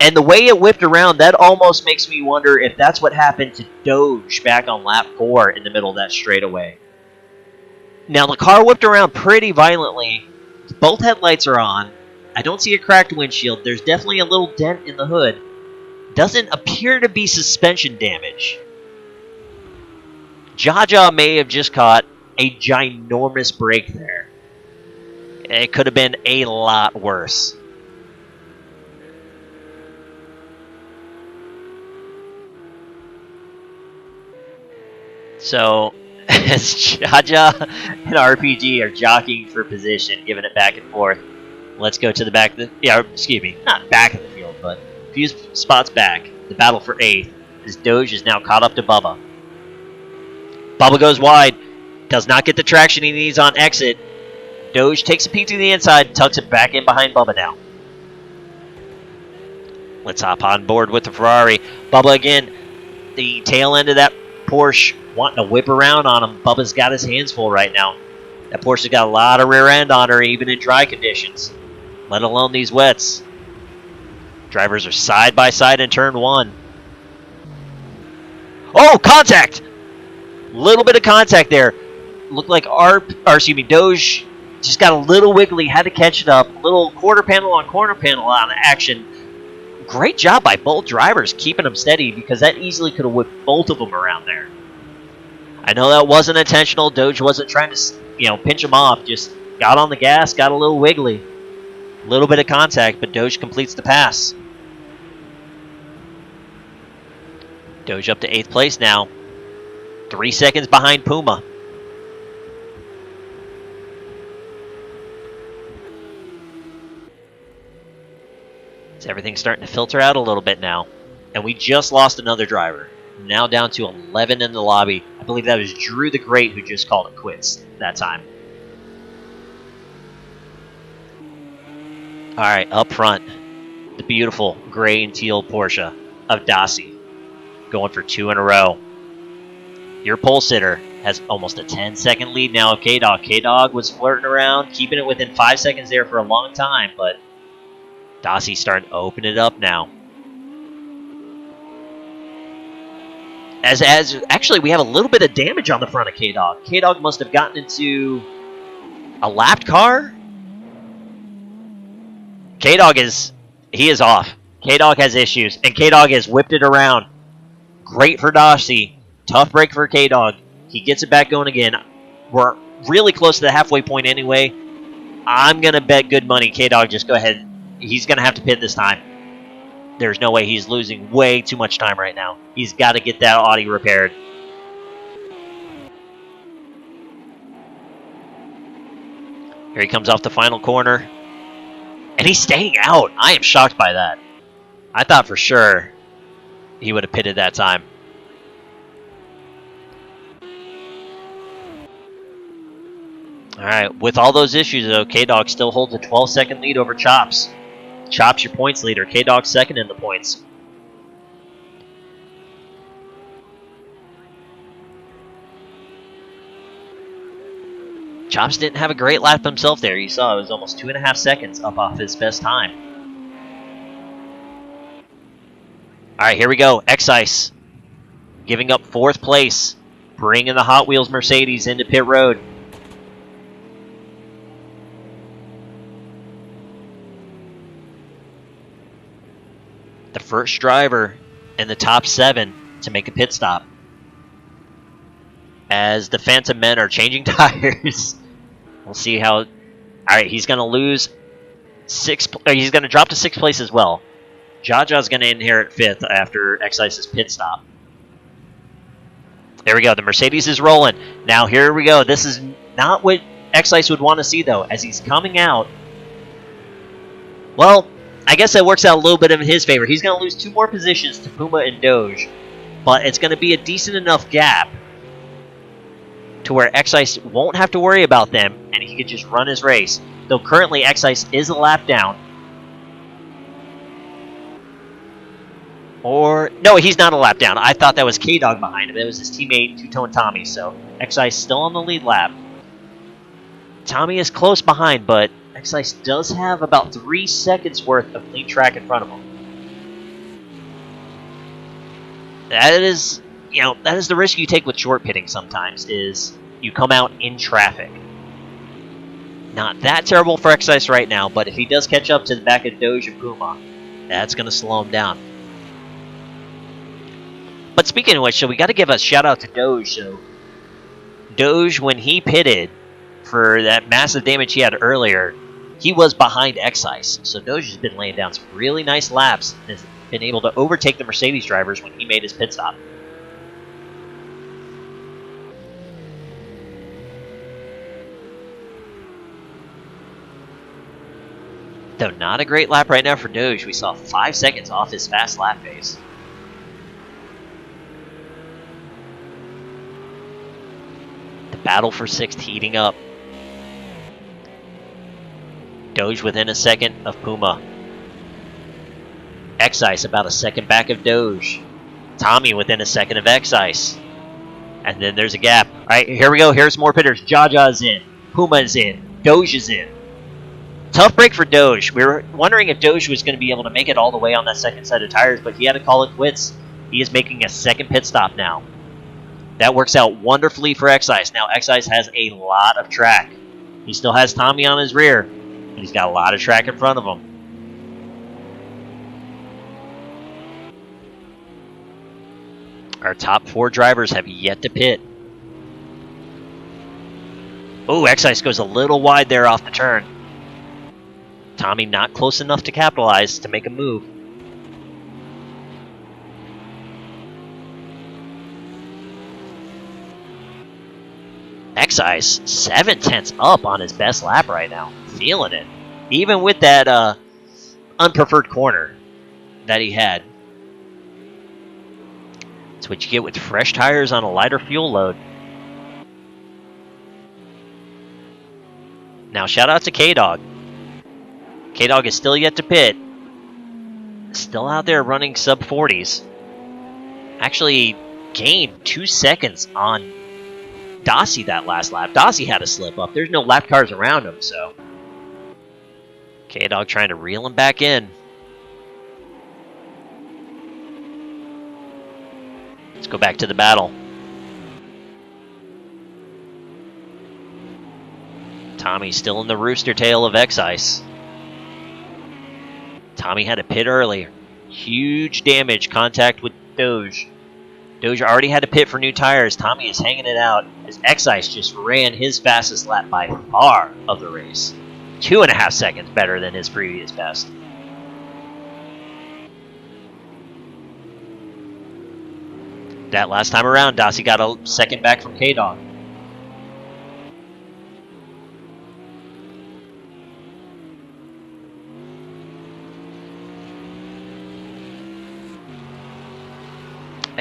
And the way it whipped around, that almost makes me wonder if that's what happened to Doge back on lap 4 in the middle of that straightaway. Now, the car whipped around pretty violently. Both headlights are on. I don't see a cracked windshield. There's definitely a little dent in the hood. Doesn't appear to be suspension damage. Jaja may have just caught a ginormous break there. It could have been a lot worse. So, as Jaja and RPG are jockeying for position, giving it back and forth, let's go to the back of the... Yeah, excuse me, not back of the field, but a few spots back. The battle for 8th, as Doge is now caught up to Bubba. Bubba goes wide, does not get the traction he needs on exit. Doge takes a peek to the inside, tucks it back in behind Bubba now. Let's hop on board with the Ferrari. Bubba again, the tail end of that Porsche wanting to whip around on him. Bubba's got his hands full right now. That Porsche's got a lot of rear end on her, even in dry conditions, let alone these wets. Drivers are side by side in turn 1. Oh, contact! Little bit of contact there. Looked like Doge just got a little wiggly, had to catch it up. Little quarter panel on corner panel on action. Great job by both drivers keeping them steady, because that easily could have whipped both of them around there. I know that wasn't intentional. Doge wasn't trying to, pinch him off. Just got on the gas, got a little wiggly. A little bit of contact, but Doge completes the pass. Doge up to 8th place now. 3 seconds behind Puma. So everything's starting to filter out a little bit now. And we just lost another driver. Now down to 11 in the lobby. I believe that was Drew the Great who just called it quits that time. Alright, up front, the beautiful gray and teal Porsche of Daci, going for 2 in a row. Your pole sitter has almost a 10-second lead now of K-Dog. K-Dog was flirting around, keeping it within 5 seconds there for a long time, but Daci's starting to open it up now. As actually, we have a little bit of damage on the front of K-Dog. K-Dog must have gotten into a lapped car. K-Dog is off. K-Dog has issues, and K-Dog has whipped it around. Great for Daci. Tough break for K-Dog. He gets it back going again. We're really close to the halfway point anyway. I'm going to bet good money K-Dog just go ahead. He's going to have to pit this time. There's no way he's losing way too much time right now. He's got to get that Audi repaired. Here he comes off the final corner. And he's staying out. I am shocked by that. I thought for sure he would have pitted that time. Alright, with all those issues though, K-Dog still holds a 12-second lead over Chops. Chops your points leader. K-Dog second in the points. Chops didn't have a great lap himself there. You saw it was almost 2.5 seconds up off his best time. Alright, here we go. X-Ice giving up 4th place. Bringing the Hot Wheels Mercedes into pit road. The first driver in the top 7 to make a pit stop. As the Phantom men are changing tires. We'll see how... Alright, he's going to lose 6... He's going to drop to 6th place as well. Jaja's going to inherit 5th after X-Ice's pit stop. There we go. The Mercedes is rolling. Now, here we go. This is not what X-Ice would want to see, though. As he's coming out... Well, I guess that works out a little bit in his favor. He's going to lose 2 more positions to Puma and Doge. But it's going to be a decent enough gap to where X-Ice won't have to worry about them, and he can just run his race. Though currently X-Ice is a lap down. Or, no, he's not a lap down. I thought that was K-Dog behind him. It was his teammate, Two-Tone Tommy, so X-Ice still on the lead lap. Tommy is close behind, but X-Ice does have about 3 seconds worth of clean track in front of him. That is... that is the risk you take with short pitting sometimes, is you come out in traffic. Not that terrible for X-Ice right now, but if he does catch up to the back of Doge and Puma, that's going to slow him down. But speaking of which, so we got to give a shout out to Doge. So Doge, when he pitted for that massive damage he had earlier, he was behind X-Ice. So Doge has been laying down some really nice laps and has been able to overtake the Mercedes drivers when he made his pit stop. Though not a great lap right now for Doge. We saw 5 seconds off his fast lap pace. The battle for 6th heating up. Doge within a second of Puma. Excise about a second back of Doge. Tommy within a second of Excise. And then there's a gap. All right, here we go. Here's more pitters. Jaja's in. Puma's in. Doge is in. Tough break for Doge. We were wondering if Doge was going to be able to make it all the way on that second set of tires, but he had to call it quits. He is making a second pit stop now. That works out wonderfully for Excise. Now, Excise has a lot of track. He still has Tommy on his rear, but he's got a lot of track in front of him. Our top 4 drivers have yet to pit. Oh, Excise goes a little wide there off the turn. Tommy not close enough to capitalize to make a move. Excise 7/10 up on his best lap right now. Feeling it. Even with that unpreferred corner that he had. That's what you get with fresh tires on a lighter fuel load. Now, shout out to K-Dog. K-Dog is still yet to pit. Still out there running sub-40s. Actually gained 2 seconds on Dossie that last lap. Dossie had a slip up. There's no lap cars around him, so. K-Dog trying to reel him back in. Let's go back to the battle. Tommy's still in the rooster tail of Excise. Tommy had a pit earlier. Huge damage contact with Doge. Doge already had to pit for new tires. Tommy is hanging it out as Excise just ran his fastest lap by far of the race. 2.5 seconds better than his previous best. That last time around, Dossie got a second back from K-Dog.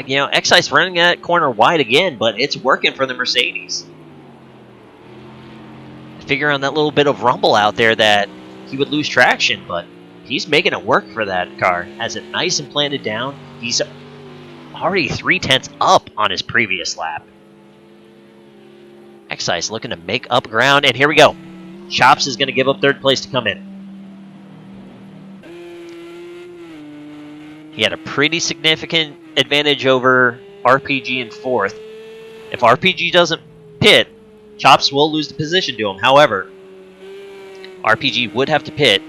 You know, Excise running that corner wide again, but it's working for the Mercedes. I figure on that little bit of rumble out there that he would lose traction, but he's making it work for that car. Has it nice and planted down. He's already 3/10 up on his previous lap. Excise looking to make up ground, and here we go. Chops is going to give up third place to come in. He had a pretty significant advantage over RPG in fourth. If RPG doesn't pit, Chops will lose the position to him. However, RPG would have to pit.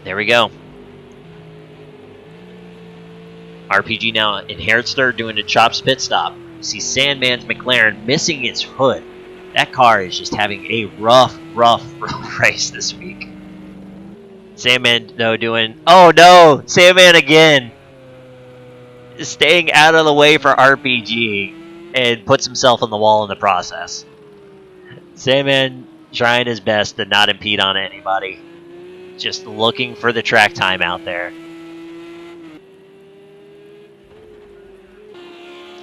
There we go. RPG now inherits third, doing a Chops pit stop. You see Sandman's McLaren missing its hood. That car is just having a rough race this week. Sandman, though, doing... Oh, no! Sandman again! Staying out of the way for RPG and puts himself on the wall in the process. Sandman trying his best to not impede on anybody. Just looking for the track time out there.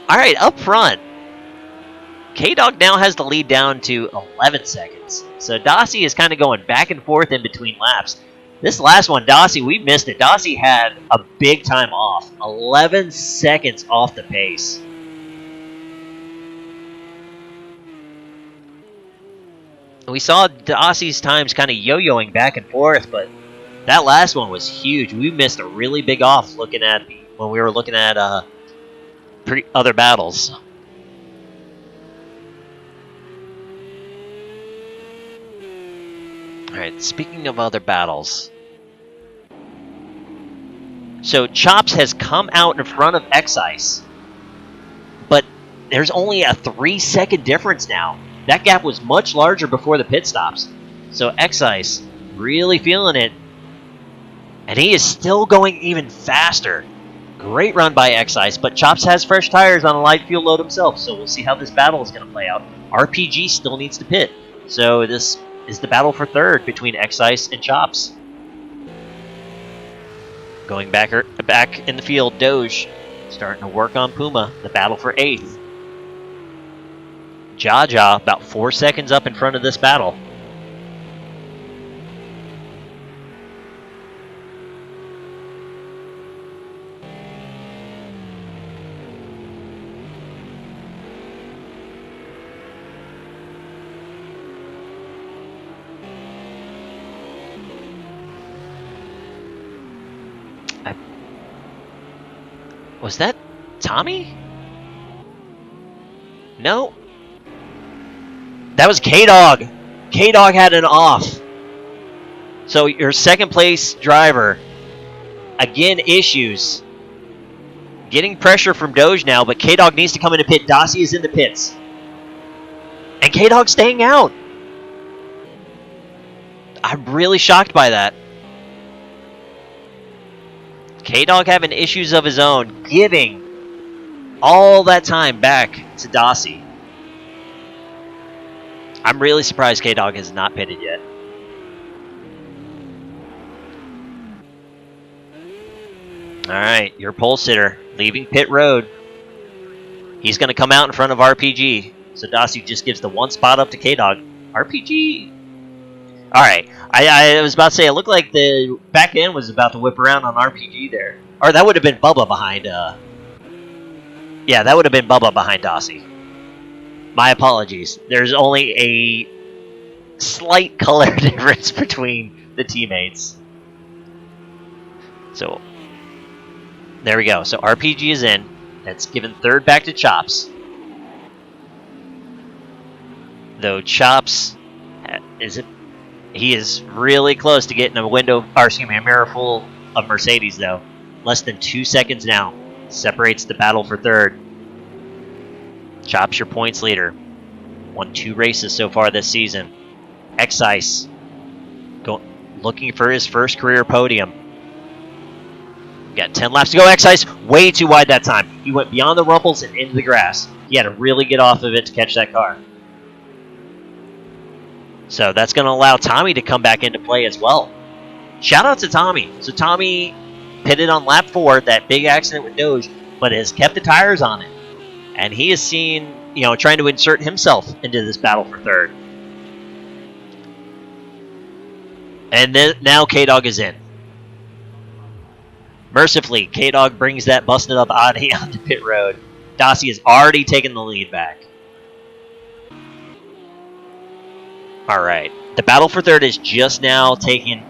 Alright, up front. K-Dog now has the lead down to 11 seconds. So Dossie is kind of going back and forth in between laps. This last one, Dossie, we missed it. Dossie had a big time off. 11 seconds off the pace. We saw Dossie's times kind of yo-yoing back and forth, but that last one was huge. We missed a really big off looking at when we were looking at other battles. Alright, speaking of other battles. So, Chops has come out in front of Excise. But there's only a 3-second difference now. That gap was much larger before the pit stops. So, Excise really feeling it. And he is still going even faster. Great run by Excise, but Chops has fresh tires on a light fuel load himself. So, we'll see how this battle is going to play out. RPG still needs to pit. So, this is the battle for third between Excise and Chops. Going back in the field, Doge starting to work on Puma. The battle for eighth. Jaja about 4 seconds up in front of this battle. Was that Tommy? No. That was K-Dog. K-Dog had an off. So your second place driver, again, issues. Getting pressure from Doge now, but K-Dog needs to come into pit. Dossie is in the pits. And K-Dog staying out. I'm really shocked by that. K-Dog having issues of his own, giving all that time back to Dossie. I'm really surprised K-Dog has not pitted yet. Alright, your pole sitter leaving pit road. He's going to come out in front of RPG. So Dossie just gives the one spot up to K-Dog. RPG! Alright, I was about to say, it looked like the back end was about to whip around on RPG there. Or that would have been Bubba behind, yeah, that would have been Bubba behind Dossie. My apologies. There's only a slight color difference between the teammates. So, there we go. So RPG is in. That's given third back to Chops. Though Chops he is really close to getting a mirror full of Mercedes though. Less than 2 seconds now. Separates the battle for third. Chops your points leader. Won 2 races so far this season. X-Ice looking for his first career podium. Got 10 laps to go. X-Ice way too wide that time. He went beyond the rumples and into the grass. He had to really get off of it to catch that car. So that's going to allow Tommy to come back into play as well. Shout out to Tommy. So Tommy pitted on lap 4, that big accident with Doge, but has kept the tires on it. And he is seen, trying to insert himself into this battle for third. And then now K-Dog is in. Mercifully, K-Dog brings that busted up Audi onto pit road. Dossie has already taken the lead back. Alright, the battle for third is just now taken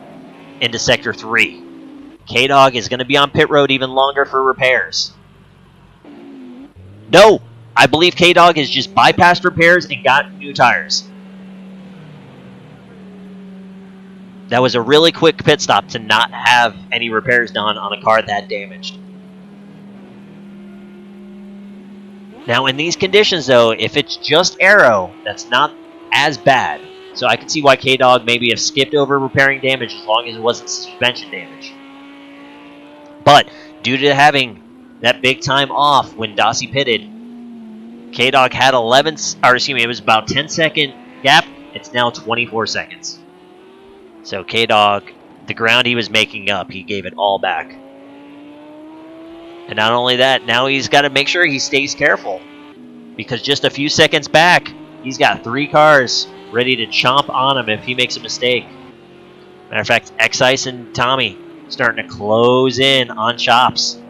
into Sector 3. K-Dog is going to be on pit road even longer for repairs. No! I believe K-Dog has just bypassed repairs and got new tires. That was a really quick pit stop to not have any repairs done on a car that damaged. Now in these conditions though, if it's just aero, that's not as bad. So I can see why K-Dog maybe have skipped over repairing damage as long as it wasn't suspension damage. But due to having that big time off when Dossie pitted, K-Dog had it was about 10-second gap. It's now 24 seconds. So K-Dog, the ground he was making up, he gave it all back. And not only that, now he's got to make sure he stays careful. Because just a few seconds back, he's got 3 cars ready to chomp on him if he makes a mistake. Matter of fact, X-Ice and Tommy starting to close in on Chops.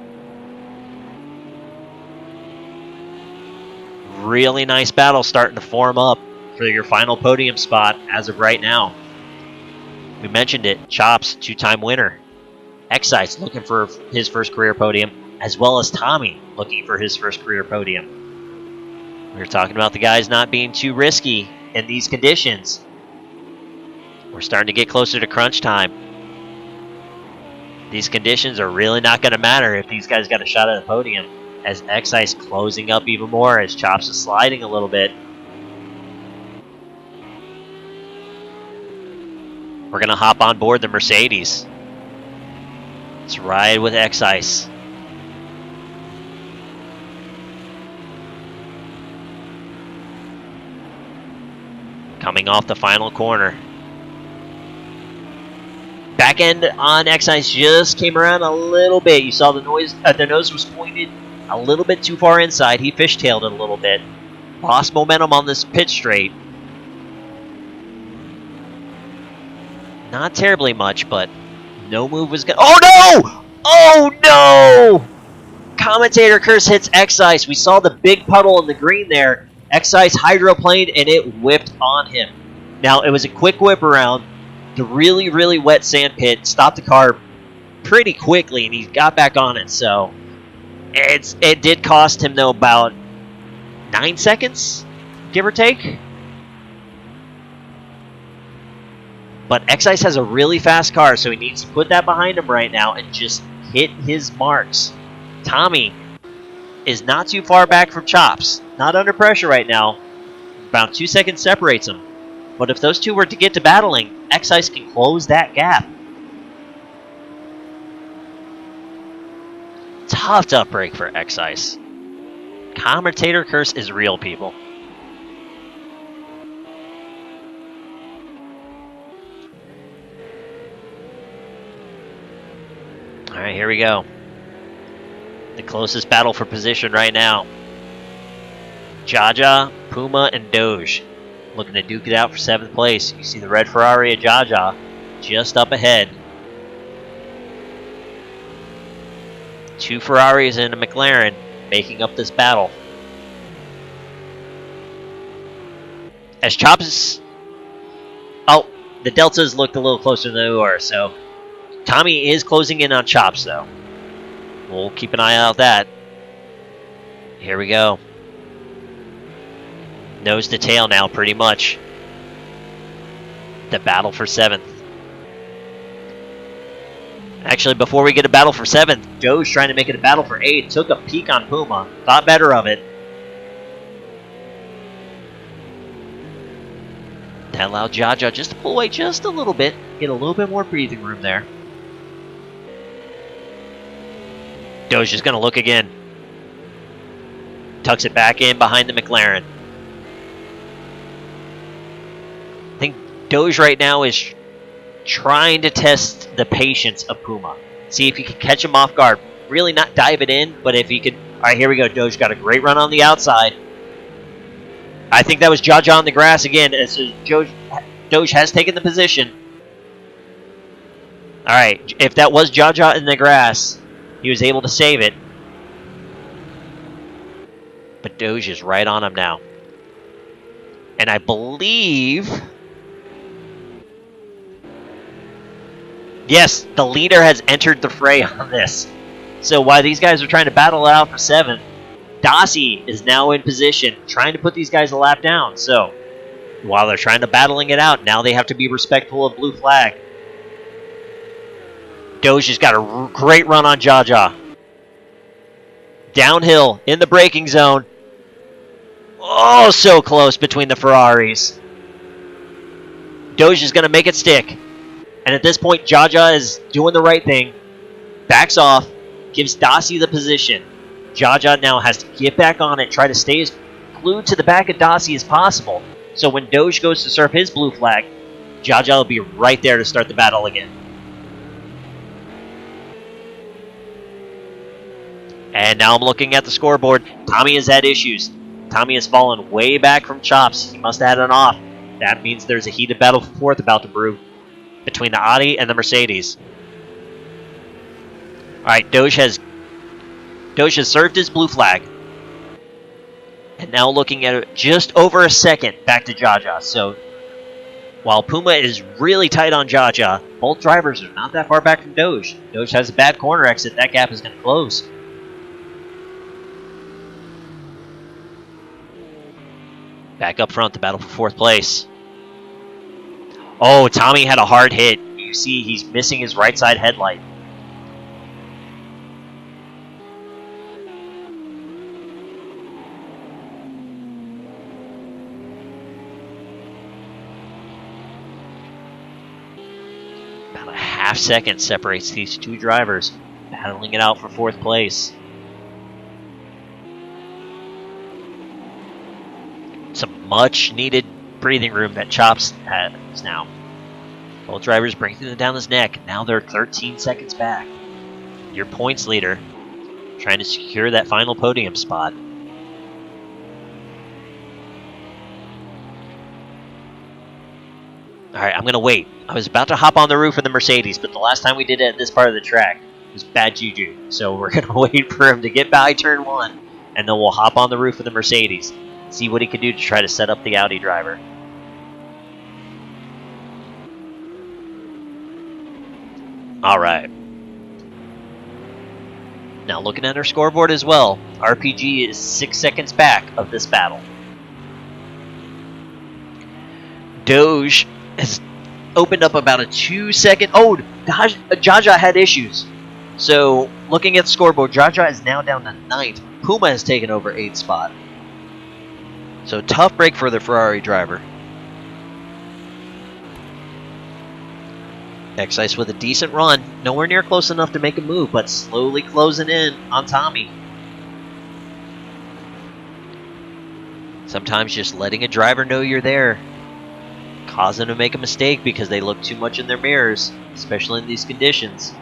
Really nice battle starting to form up for your final podium spot as of right now. We mentioned it, Chops, 2-time winner. X-Ice looking for his first career podium, as well as Tommy looking for his first career podium. We were talking about the guys not being too risky in these conditions. We're starting to get closer to crunch time. These conditions are really not going to matter if these guys got a shot at the podium, as X-Ice closing up even more as Chops is sliding a little bit. We're going to hop on board the Mercedes. Let's ride with X-Ice. Coming off the final corner. Back end on X-Ice just came around a little bit. You saw the nose was pointed a little bit too far inside. He fishtailed it a little bit. Lost momentum on this pit straight. Not terribly much, but no move was good. Oh no! Oh no! Commentator curse hits X-Ice. We saw the big puddle in the green there. X-Ice hydroplaned and it whipped on him. Now, it was a quick whip around. The really, really wet sand pit stopped the car pretty quickly, and he got back on it. So it did cost him, though, about 9 seconds, give or take. But X-Ice has a really fast car, so he needs to put that behind him right now and just hit his marks. Tommy is not too far back from Chops. Not under pressure right now. About 2 seconds separates them. But if those two were to get to battling, X-Ice can close that gap. Tough break for X-Ice. Commentator curse is real, people. Alright, here we go. The closest battle for position right now. Jaja, Puma, and Doge looking to duke it out for 7th place. You see the red Ferrari of Jaja just up ahead. 2 Ferraris and a McLaren making up this battle. As Chops... Oh, the Deltas looked a little closer than they were, so... Tommy is closing in on Chops, though. We'll keep an eye out that. Here we go. Nose to tail now, pretty much. The battle for 7th. Actually, before we get a battle for 7th, Doge trying to make it a battle for 8th. Took a peek on Puma. Thought better of it. That allowed Jaja just to pull away just a little bit. Get a little bit more breathing room there. Doge is going to look again. Tucks it back in behind the McLaren. I think Doge right now is trying to test the patience of Puma. See if he can catch him off guard. Really not dive it in, but if he could... Alright, here we go. Doge got a great run on the outside. I think that was Jaja on the grass again. As Doge has taken the position. Alright, if that was Jaja in the grass, he was able to save it. But Doge is right on him now. And I believe... Yes, the leader has entered the fray on this. So while these guys are trying to battle it out for 7th, Dossie is now in position, trying to put these guys a lap down. So while they're trying to battling it out, now they have to be respectful of blue flag. Doge has got a great run on Jaja. Downhill in the braking zone. Oh, so close between the Ferraris. Doge is going to make it stick. And at this point, Jaja is doing the right thing. Backs off. Gives Dossie the position. Jaja now has to get back on it. Try to stay as glued to the back of Dossie as possible. So when Doge goes to serve his blue flag, Jaja will be right there to start the battle again. And now I'm looking at the scoreboard. Tommy has had issues. Tommy has fallen way back from Chops. He must have had an off. That means there's a heated battle for 4th about to brew between the Audi and the Mercedes. Alright, Doge has served his blue flag. And now looking at it just over a second back to Jaja. So while Puma is really tight on Jaja, both drivers are not that far back from Doge. Doge has a bad corner exit. That gap is going to close. Back up front, the battle for 4th place. Oh, Tommy had a hard hit. You see he's missing his right side headlight. About a half second separates these two drivers, battling it out for 4th place. Some much needed breathing room that Chops has now. Both drivers breaking it down his neck. Now they're 13 seconds back. Your points leader trying to secure that final podium spot. Alright, I'm going to wait. I was about to hop on the roof of the Mercedes, but the last time we did it at this part of the track, it was bad juju. So we're going to wait for him to get by turn 1, and then we'll hop on the roof of the Mercedes. See what he can do to try to set up the Audi driver. Alright. Now looking at our scoreboard as well, RPG is 6 seconds back of this battle. Doge has opened up about a 2-second... Oh, Jaja had issues. So, looking at the scoreboard, Jaja is now down to 9th. Puma has taken over 8th spot. So, tough break for the Ferrari driver. X-Ice with a decent run. Nowhere near close enough to make a move, but slowly closing in on Tommy. Sometimes just letting a driver know you're there cause them to make a mistake because they look too much in their mirrors, especially in these conditions.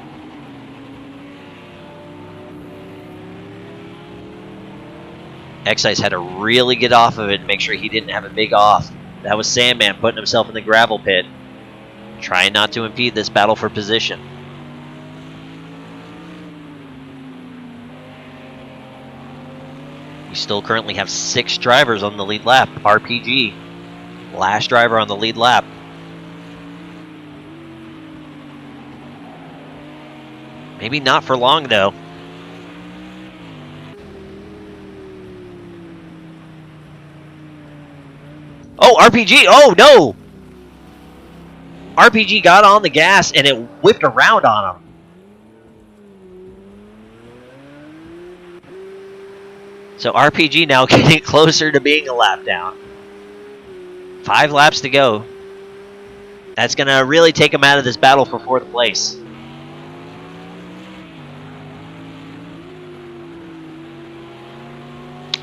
X-Ice had to really get off of it and make sure he didn't have a big off. That was Sandman putting himself in the gravel pit, trying not to impede this battle for position. We still currently have 6 drivers on the lead lap. RPG, last driver on the lead lap. Maybe not for long, though. Oh, RPG! Oh, no! RPG got on the gas and it whipped around on him. So RPG now getting closer to being a lap down. 5 laps to go. That's going to really take him out of this battle for 4th place.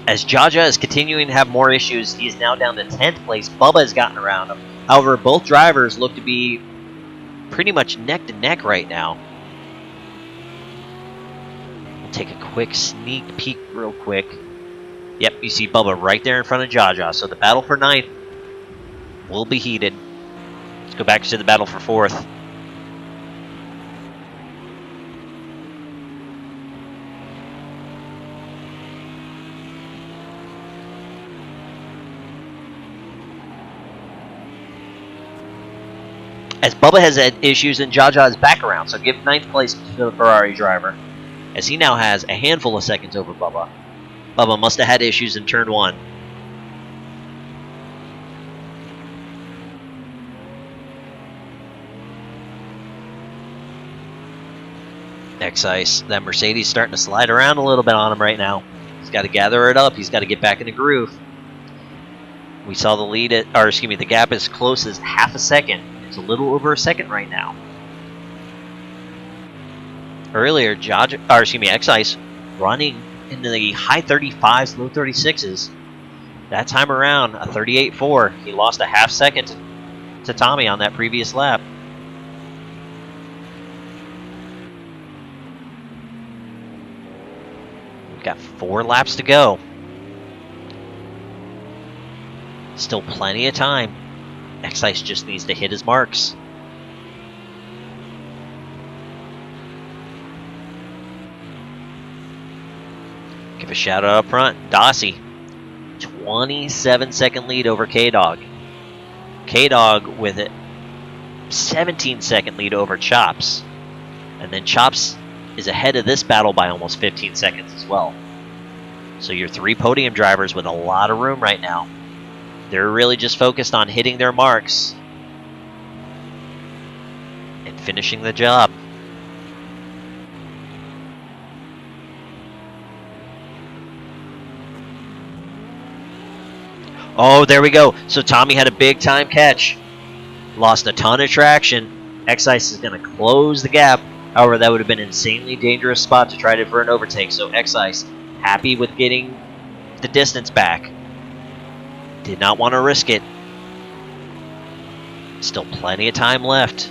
As Jaja is continuing to have more issues, he is now down to 10th place. Bubba has gotten around him. However, both drivers look to be pretty much neck to neck right now. We'll take a quick sneak peek real quick. Yep, you see Bubba right there in front of Jaja. So the battle for 9th will be heated. Let's go back to the battle for 4th. As Bubba has had issues and Jaja is back around, so give 9th place to the Ferrari driver, as he now has a handful of seconds over Bubba. Bubba must have had issues in turn 1. X-Ice, that Mercedes starting to slide around a little bit on him right now. He's got to gather it up. He's got to get back in the groove. We saw the lead at, or excuse me, the gap as close as half a second. It's a little over a second right now. Earlier, X-Ice running into the high 35s, low 36s. That time around, a 38.4. He lost a half second to Tommy on that previous lap. We've got 4 laps to go. Still plenty of time. X-Ice just needs to hit his marks. Give a shout out up front. Dossie, 27-second lead over K-Dog. K-Dog with a 17-second lead over Chops. And then Chops is ahead of this battle by almost 15 seconds as well. So your 3 podium drivers with a lot of room right now. They're really just focused on hitting their marks and finishing the job. Oh, there we go. So Tommy had a big time catch. Lost a ton of traction. X-Ice is going to close the gap. However, that would have been an insanely dangerous spot to try for an overtake. So X-Ice happy with getting the distance back. Did not want to risk it. Still plenty of time left.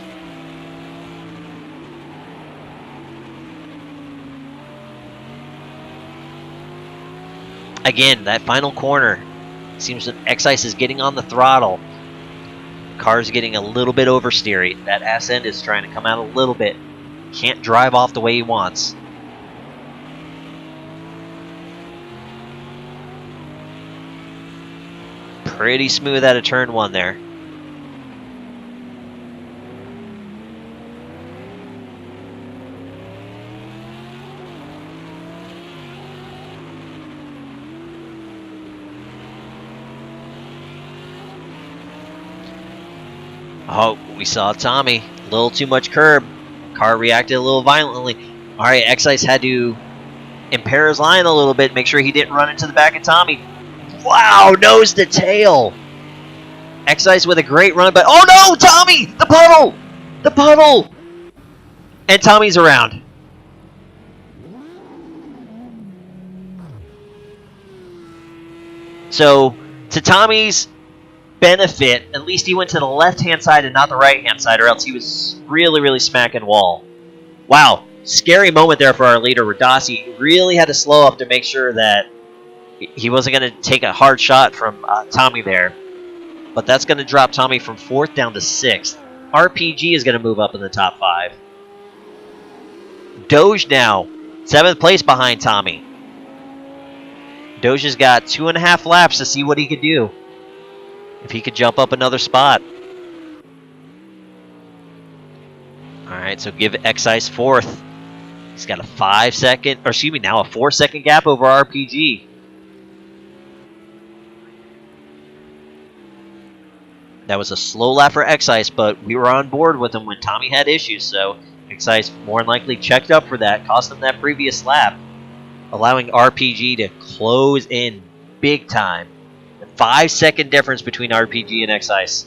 Again, that final corner. Seems that X-Ice is getting on the throttle. Car's getting a little bit oversteery. That ass end is trying to come out a little bit. Can't drive off the way he wants. Pretty smooth out of turn 1 there. Oh, we saw Tommy. A little too much curb. Car reacted a little violently. All right, Excise had to impair his line a little bit, make sure he didn't run into the back of Tommy. Wow, nose to tail. Excise with a great run, but oh no, Tommy! The puddle! The puddle! And Tommy's around. So, to Tommy's benefit, at least he went to the left-hand side and not the right-hand side, or else he was really, really smacking wall. Wow, scary moment there for our leader, Radasi. Really had to slow up to make sure that he wasn't going to take a hard shot from Tommy there. But that's going to drop Tommy from 4th down to 6th. RPG is going to move up in the top 5. Doge now, 7th place behind Tommy. Doge has got 2.5 laps to see what he could do. If he could jump up another spot. Alright, so give Excise 4th. He's got a 4-second gap over RPG. That was a slow lap for Excise, but we were on board with him when Tommy had issues, so Excise more than likely checked up for that, cost him that previous lap, allowing RPG to close in big time. The 5-second difference between RPG and Excise.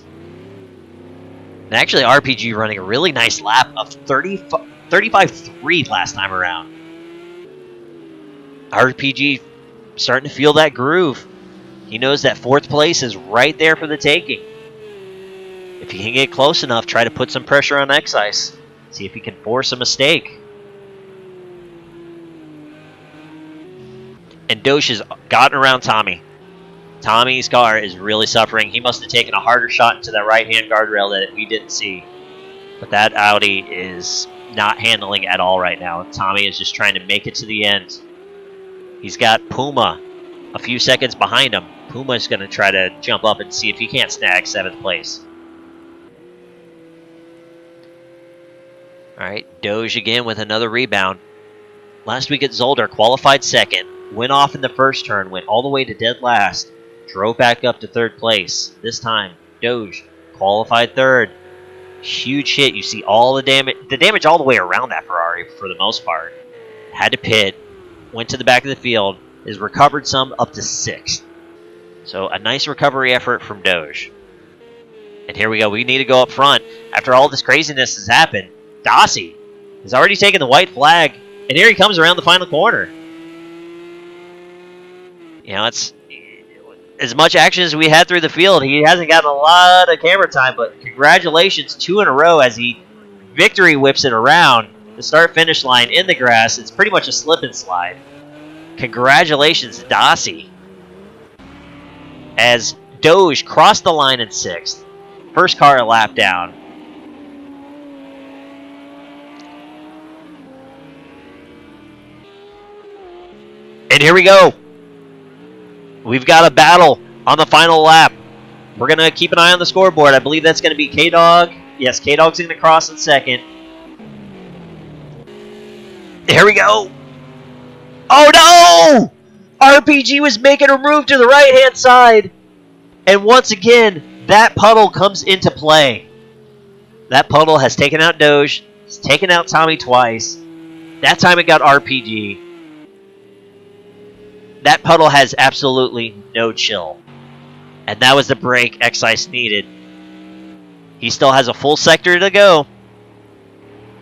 And actually, RPG running a really nice lap of 35.3 last time around. RPG starting to feel that groove. He knows that 4th place is right there for the taking. If he can get close enough, try to put some pressure on Excise. See if he can force a mistake. And Doge has gotten around Tommy. Tommy's car is really suffering. He must have taken a harder shot into that right-hand guardrail that we didn't see. But that Audi is not handling at all right now. Tommy is just trying to make it to the end. He's got Puma a few seconds behind him. Puma's going to try to jump up and see if he can't snag 7th place. Alright, Doge again with another rebound. Last week at Zolder, qualified 2nd. Went off in the first turn, went all the way to dead last. Drove back up to 3rd place. This time, Doge qualified 3rd. Huge hit. You see all the damage all the way around that Ferrari for the most part. Had to pit. Went to the back of the field. Has recovered some up to 6th. So a nice recovery effort from Doge. And here we go. We need to go up front. After all this craziness has happened, Dossie has already taken the white flag. And here he comes around the final corner. You know, it's as much action as we had through the field. He hasn't gotten a lot of camera time, but congratulations, 2 in a row as he victory whips it around the start-finish line in the grass. It's pretty much a slip and slide. Congratulations, Dossie. As Doge crossed the line in 6th. First car a lap down. And here we go. We've got a battle on the final lap. We're going to keep an eye on the scoreboard. I believe that's going to be K-Dog. Yes, K-Dog's going to cross in 2nd. Here we go. Oh, no! RPG was making a move to the right-hand side. And once again, that puddle comes into play. That puddle has taken out Doge. It's taken out Tommy twice. That time it got RPG. That puddle has absolutely no chill. And that was the break Excise needed. He still has a full sector to go.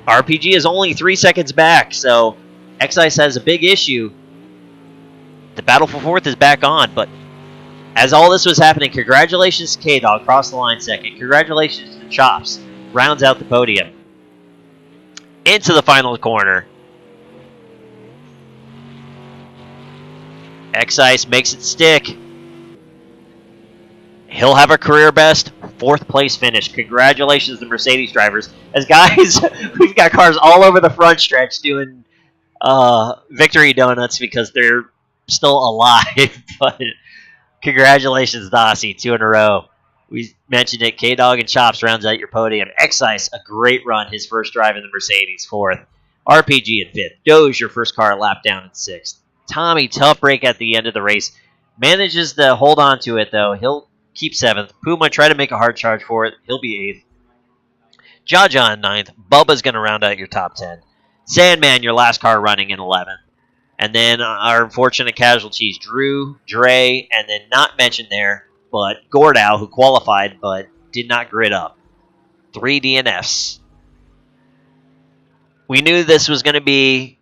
RPG is only 3 seconds back, so Excise has a big issue. The battle for 4th is back on, but as all this was happening, congratulations to K-Dog, crossed the line 2nd. Congratulations to Chops, rounds out the podium. Into the final corner. Excise makes it stick. He'll have a career best 4th place finish. Congratulations to Mercedes drivers. As guys, we've got cars all over the front stretch doing victory donuts because they're still alive. But congratulations, Dossie, 2 in a row. We mentioned it. K-Dog and Chops rounds out your podium. Excise, a great run. His first drive in the Mercedes, 4th. RPG in 5th. Doge, your first car lap down in 6th. Tommy, tough break at the end of the race. Manages to hold on to it, though. He'll keep 7th. Puma, try to make a hard charge for it. He'll be 8th. Jaja in 9th. Bubba's going to round out your top 10. Sandman, your last car running in 11th. And then our unfortunate casualties, Drew, Dre, and then not mentioned there, but Gordow, who qualified but did not grid up. 3 DNFs. We knew this was going to be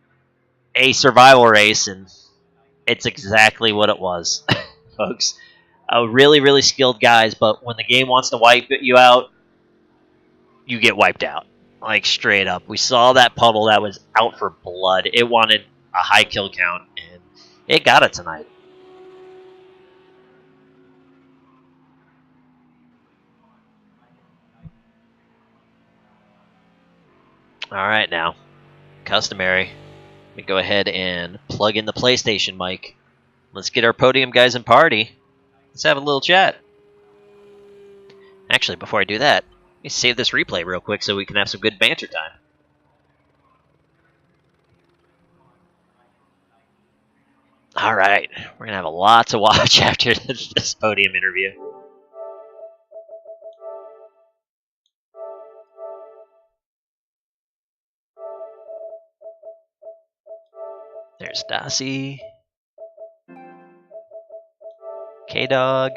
a survival race, and it's exactly what it was, folks. Really, really skilled guys, but when the game wants to wipe you out, you get wiped out. Like, straight up. We saw that puddle that was out for blood. It wanted a high kill count, and it got it tonight. All right, now. Customary. We go ahead and plug in the PlayStation mic. Let's get our podium guys and party. Let's have a little chat. Actually, before I do that, let me save this replay real quick so we can have some good banter time. All right, we're going to have a lot to watch after this podium interview. There's Dossie, K-Dog,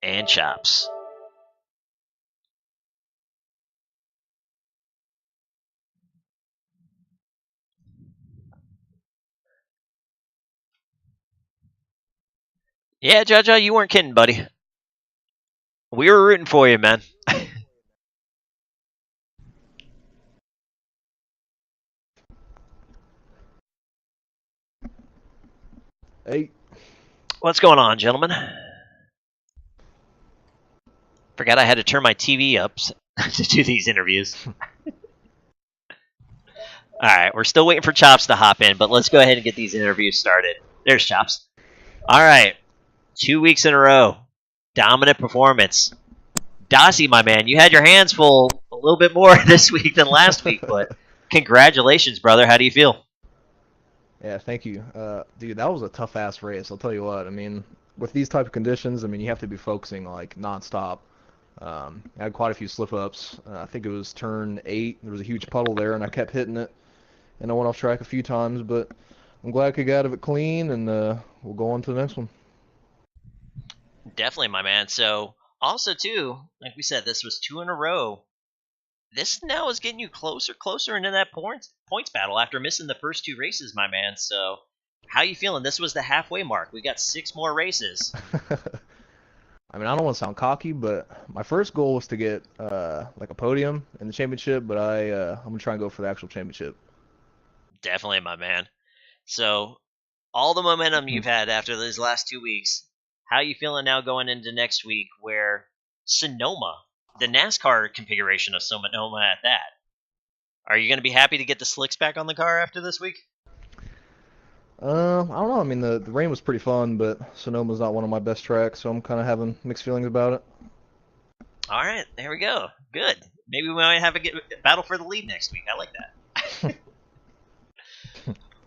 and Chops. Yeah, Jaja, you weren't kidding, buddy. We were rooting for you, man. Hey. What's going on, gentlemen? Forgot I had to turn my TV up to do these interviews. Alright, we're still waiting for Chops to hop in, but let's go ahead and get these interviews started. There's Chops. Alright, 2 weeks in a row. Dominant performance. Dossie, my man, you had your hands full a little bit more this week than last week, but congratulations, brother. How do you feel? Yeah, thank you. Dude, that was a tough-ass race, I'll tell you what. I mean, with these type of conditions, I mean, you have to be focusing, like, nonstop. I had quite a few slip-ups. I think it was turn 8. There was a huge puddle there, and I kept hitting it. And I went off track a few times, but I'm glad I could get out of it clean, and we'll go on to the next one. Definitely, my man. So, also, too, like we said, this was 2 in a row. This now is getting you closer into that points battle after missing the first 2 races, my man. So, how you feeling? This was the halfway mark. We got 6 more races. I mean, I don't want to sound cocky, but my first goal was to get like a podium in the championship, but I'm gonna try and go for the actual championship. Definitely, my man. So, all the momentum you've had after these last 2 weeks, how you feeling now going into next week where Sonoma, the NASCAR configuration of Sonoma at that, are you going to be happy to get the slicks back on the car after this week? I don't know. I mean, the rain was pretty fun, but Sonoma's not one of my best tracks, so I'm kind of having mixed feelings about it. All right, there we go. Good. Maybe we might have a battle for the lead next week. I like that.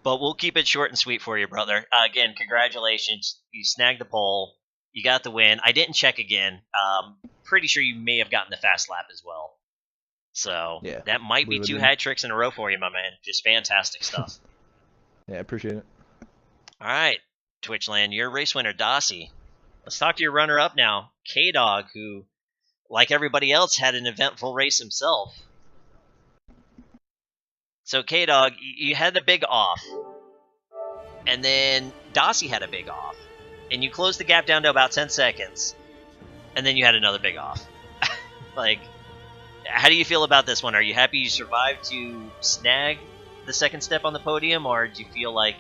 But we'll keep it short and sweet for you, brother. Again, congratulations. You snagged the pole. You got the win. I didn't check again. Pretty sure you may have gotten the fast lap as well. So yeah, that might be 2 hat tricks in a row for you, my man. Just fantastic stuff. Yeah, I appreciate it. All right, Twitchland, your race winner, Dossie. Let's talk to your runner-up now, K-Dog, who, like everybody else, had an eventful race himself. So, K-Dog, you had a big off, and then Dossie had a big off, and you closed the gap down to about 10 seconds, and then you had another big off. Like, how do you feel about this one? Are you happy you survived to snag the second step on the podium, or do you feel like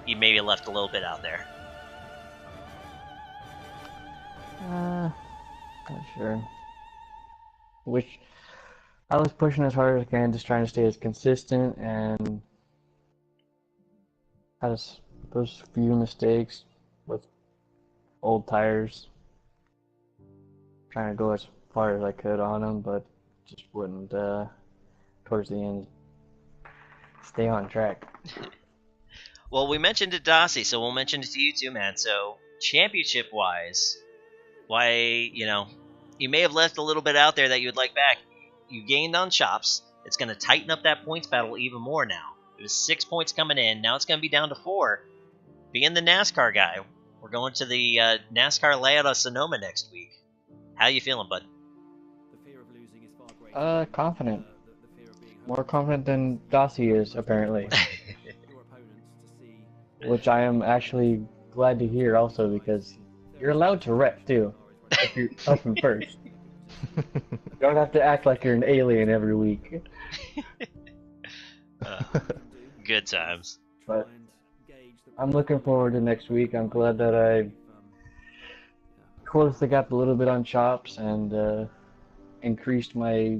you maybe left a little bit out there? Not sure. Which I was pushing as hard as I can, just trying to stay as consistent, and had those few mistakes with old tires. Trying to go as far as I could on them, but just wouldn't, towards the end, stay on track. Well, we mentioned it to Dossie, so we'll mention it to you too, man. So, championship-wise, why, you may have left a little bit out there that you would like back. You gained on chops. It's going to tighten up that points battle even more now. It was 6 points coming in. Now it's going to be down to 4. Being the NASCAR guy, we're going to the NASCAR layout of Sonoma next week. How you feeling, bud? Confident. More confident than Dossie is, apparently. Which I am actually glad to hear also, because you're allowed to wreck too, if you're up in first. You don't have to act like you're an alien every week. Good times. But I'm looking forward to next week. I'm glad that I closed the gap a little bit on chops and increased my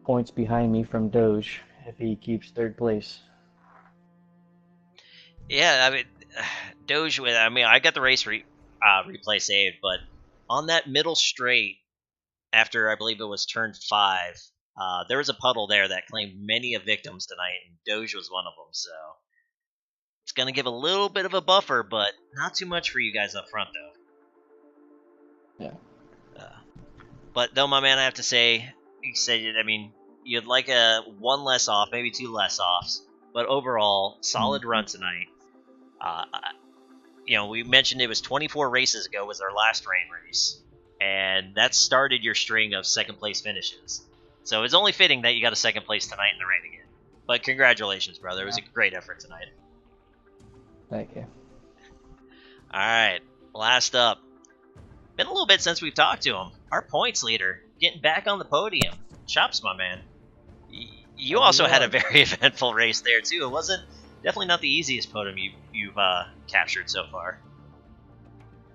points behind me from Doge if he keeps third place. Yeah, I mean, Doge. I mean, I got the race replay saved, but on that middle straight, after I believe it was turn 5, there was a puddle there that claimed many of victims tonight, and Doge was one of them. So it's gonna give a little bit of a buffer, but not too much for you guys up front, though. Yeah. But though, my man, I have to say, you said, I mean, you'd like a 1 less off, maybe 2 less offs, but overall, solid run tonight. You know, we mentioned it was 24 races ago was our last rain race, and that started your string of second place finishes. So it's only fitting that you got a second place tonight in the rain again. But congratulations, brother. It was a great effort tonight. Thank you. All right, last up. Been a little bit since we've talked to him. Our points leader, getting back on the podium. Chops, my man. You also had a very eventful race there, too. It wasn't definitely not the easiest podium you've captured so far.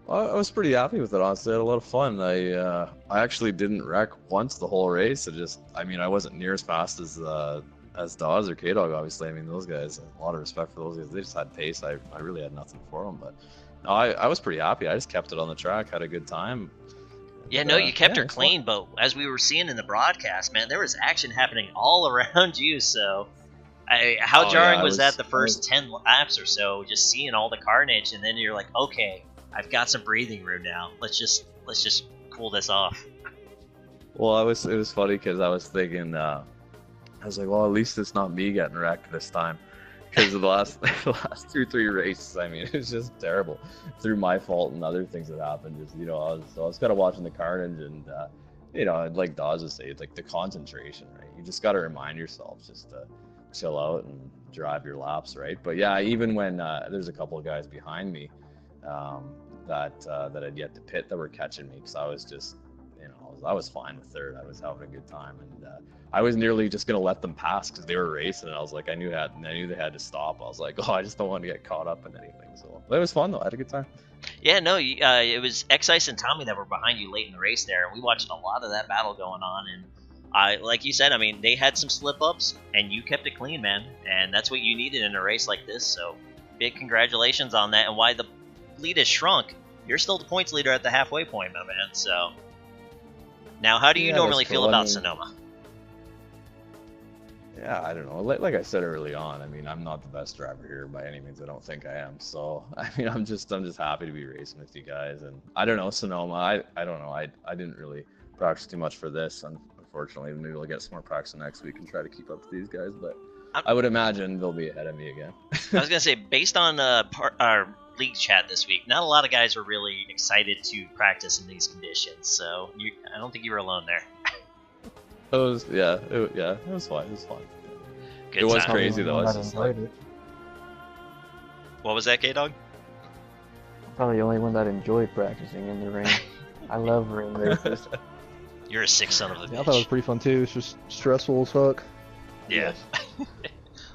Well, I was pretty happy with it, honestly. I had a lot of fun. I actually didn't wreck once the whole race. I mean, I wasn't near as fast as Dawes or K-Dog, obviously. I mean, those guys, a lot of respect for those guys. They just had pace. I really had nothing for them, but no, I was pretty happy. I just kept it on the track, had a good time. Yeah, no, you kept her clean, but as we were seeing in the broadcast, man, there was action happening all around you, so how jarring was that the first 10 laps or so, just seeing all the carnage, and then you're like, okay, I've got some breathing room now. Let's just cool this off. Well, it was funny because I was thinking, I was like, well, at least it's not me getting wrecked this time, because of the last 2 or 3 races, I mean, it was just terrible through my fault and other things that happened. Just, you know, I was kind of watching the carnage, and you know, like Dawes would say, like the concentration, right? You just got to remind yourself just to chill out and drive your laps, right? But yeah, even when there's a couple of guys behind me that had yet to pit that were catching me, because I was just, you know, I was fine with third. I was having a good time, and I was nearly just gonna let them pass because they were racing, and I was like, I knew they had to stop. I was like, oh, I just don't want to get caught up in anything. So but it was fun though. I had a good time. Yeah, no, it was X-Ice and Tommy that were behind you late in the race there, and we watched a lot of that battle going on, and like you said, I mean, they had some slip-ups, and you kept it clean, man, and that's what you needed in a race like this, so big congratulations on that, and why the lead has shrunk, you're still the points leader at the halfway point, my man, so. Now, how do you normally feel about Sonoma? Yeah, I don't know. Like I said early on, I mean, I'm not the best driver here by any means. I don't think I am. So, I mean, I'm just happy to be racing with you guys. And I don't know, Sonoma, I don't know. I didn't really practice too much for this, unfortunately. Maybe we'll get some more practice next week and try to keep up to these guys. But I would imagine they'll be ahead of me again. I was going to say, based on our league chat this week, not a lot of guys were really excited to practice in these conditions. So, I don't think you were alone there. It was fun. It was fun. Good it was time. crazy though. What was that, K-Dog? I'm probably the only one that enjoyed practicing in the rain. I love rain races. You're a sick son of a bitch. Yeah, I thought it was pretty fun too. It's just stressful as fuck. Yeah.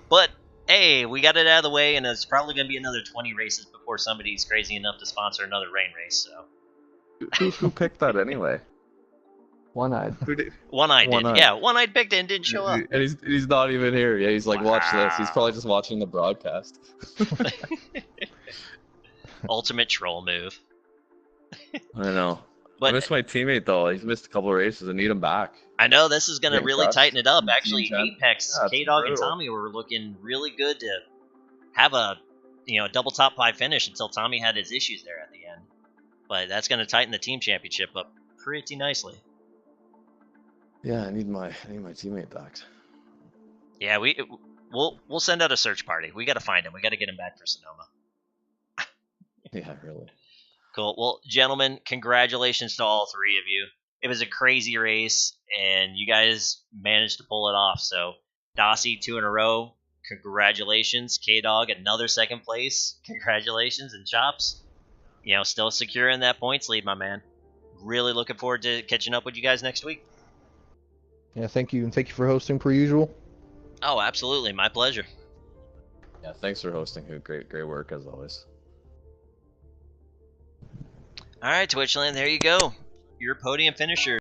But hey, we got it out of the way, and it's probably going to be another 20 races before somebody's crazy enough to sponsor another rain race. So. Who picked that anyway? One-eyed. One-eyed did. Yeah, One-eyed picked it and didn't show up. And he's not even here. Yeah, he's like, Wow. Watch this. He's probably just watching the broadcast. Ultimate troll move. I know. But I miss my teammate though. He's missed a couple of races. I need him back. I know this is going to really tighten it up. Actually, Team Apex, yeah, K-Dog, and brutal. Tommy were looking really good to have a double top 5 finish until Tommy had his issues there at the end. but that's going to tighten the team championship up pretty nicely. Yeah, I need my teammate back. Yeah, we'll send out a search party. We got to find him. We got to get him back for Sonoma. Yeah, really. Cool. Well, gentlemen, congratulations to all three of you. It was a crazy race, and you guys managed to pull it off. So, Dossie, 2 in a row. Congratulations. K-Dog, another second place. Congratulations. And Chops, still securing that points lead, my man. Really looking forward to catching up with you guys next week. Yeah, thank you, and thank you for hosting per usual. Oh, absolutely. My pleasure. Yeah, thanks for hosting. Great work as always. All right, Twitchland, there you go. Your podium finisher.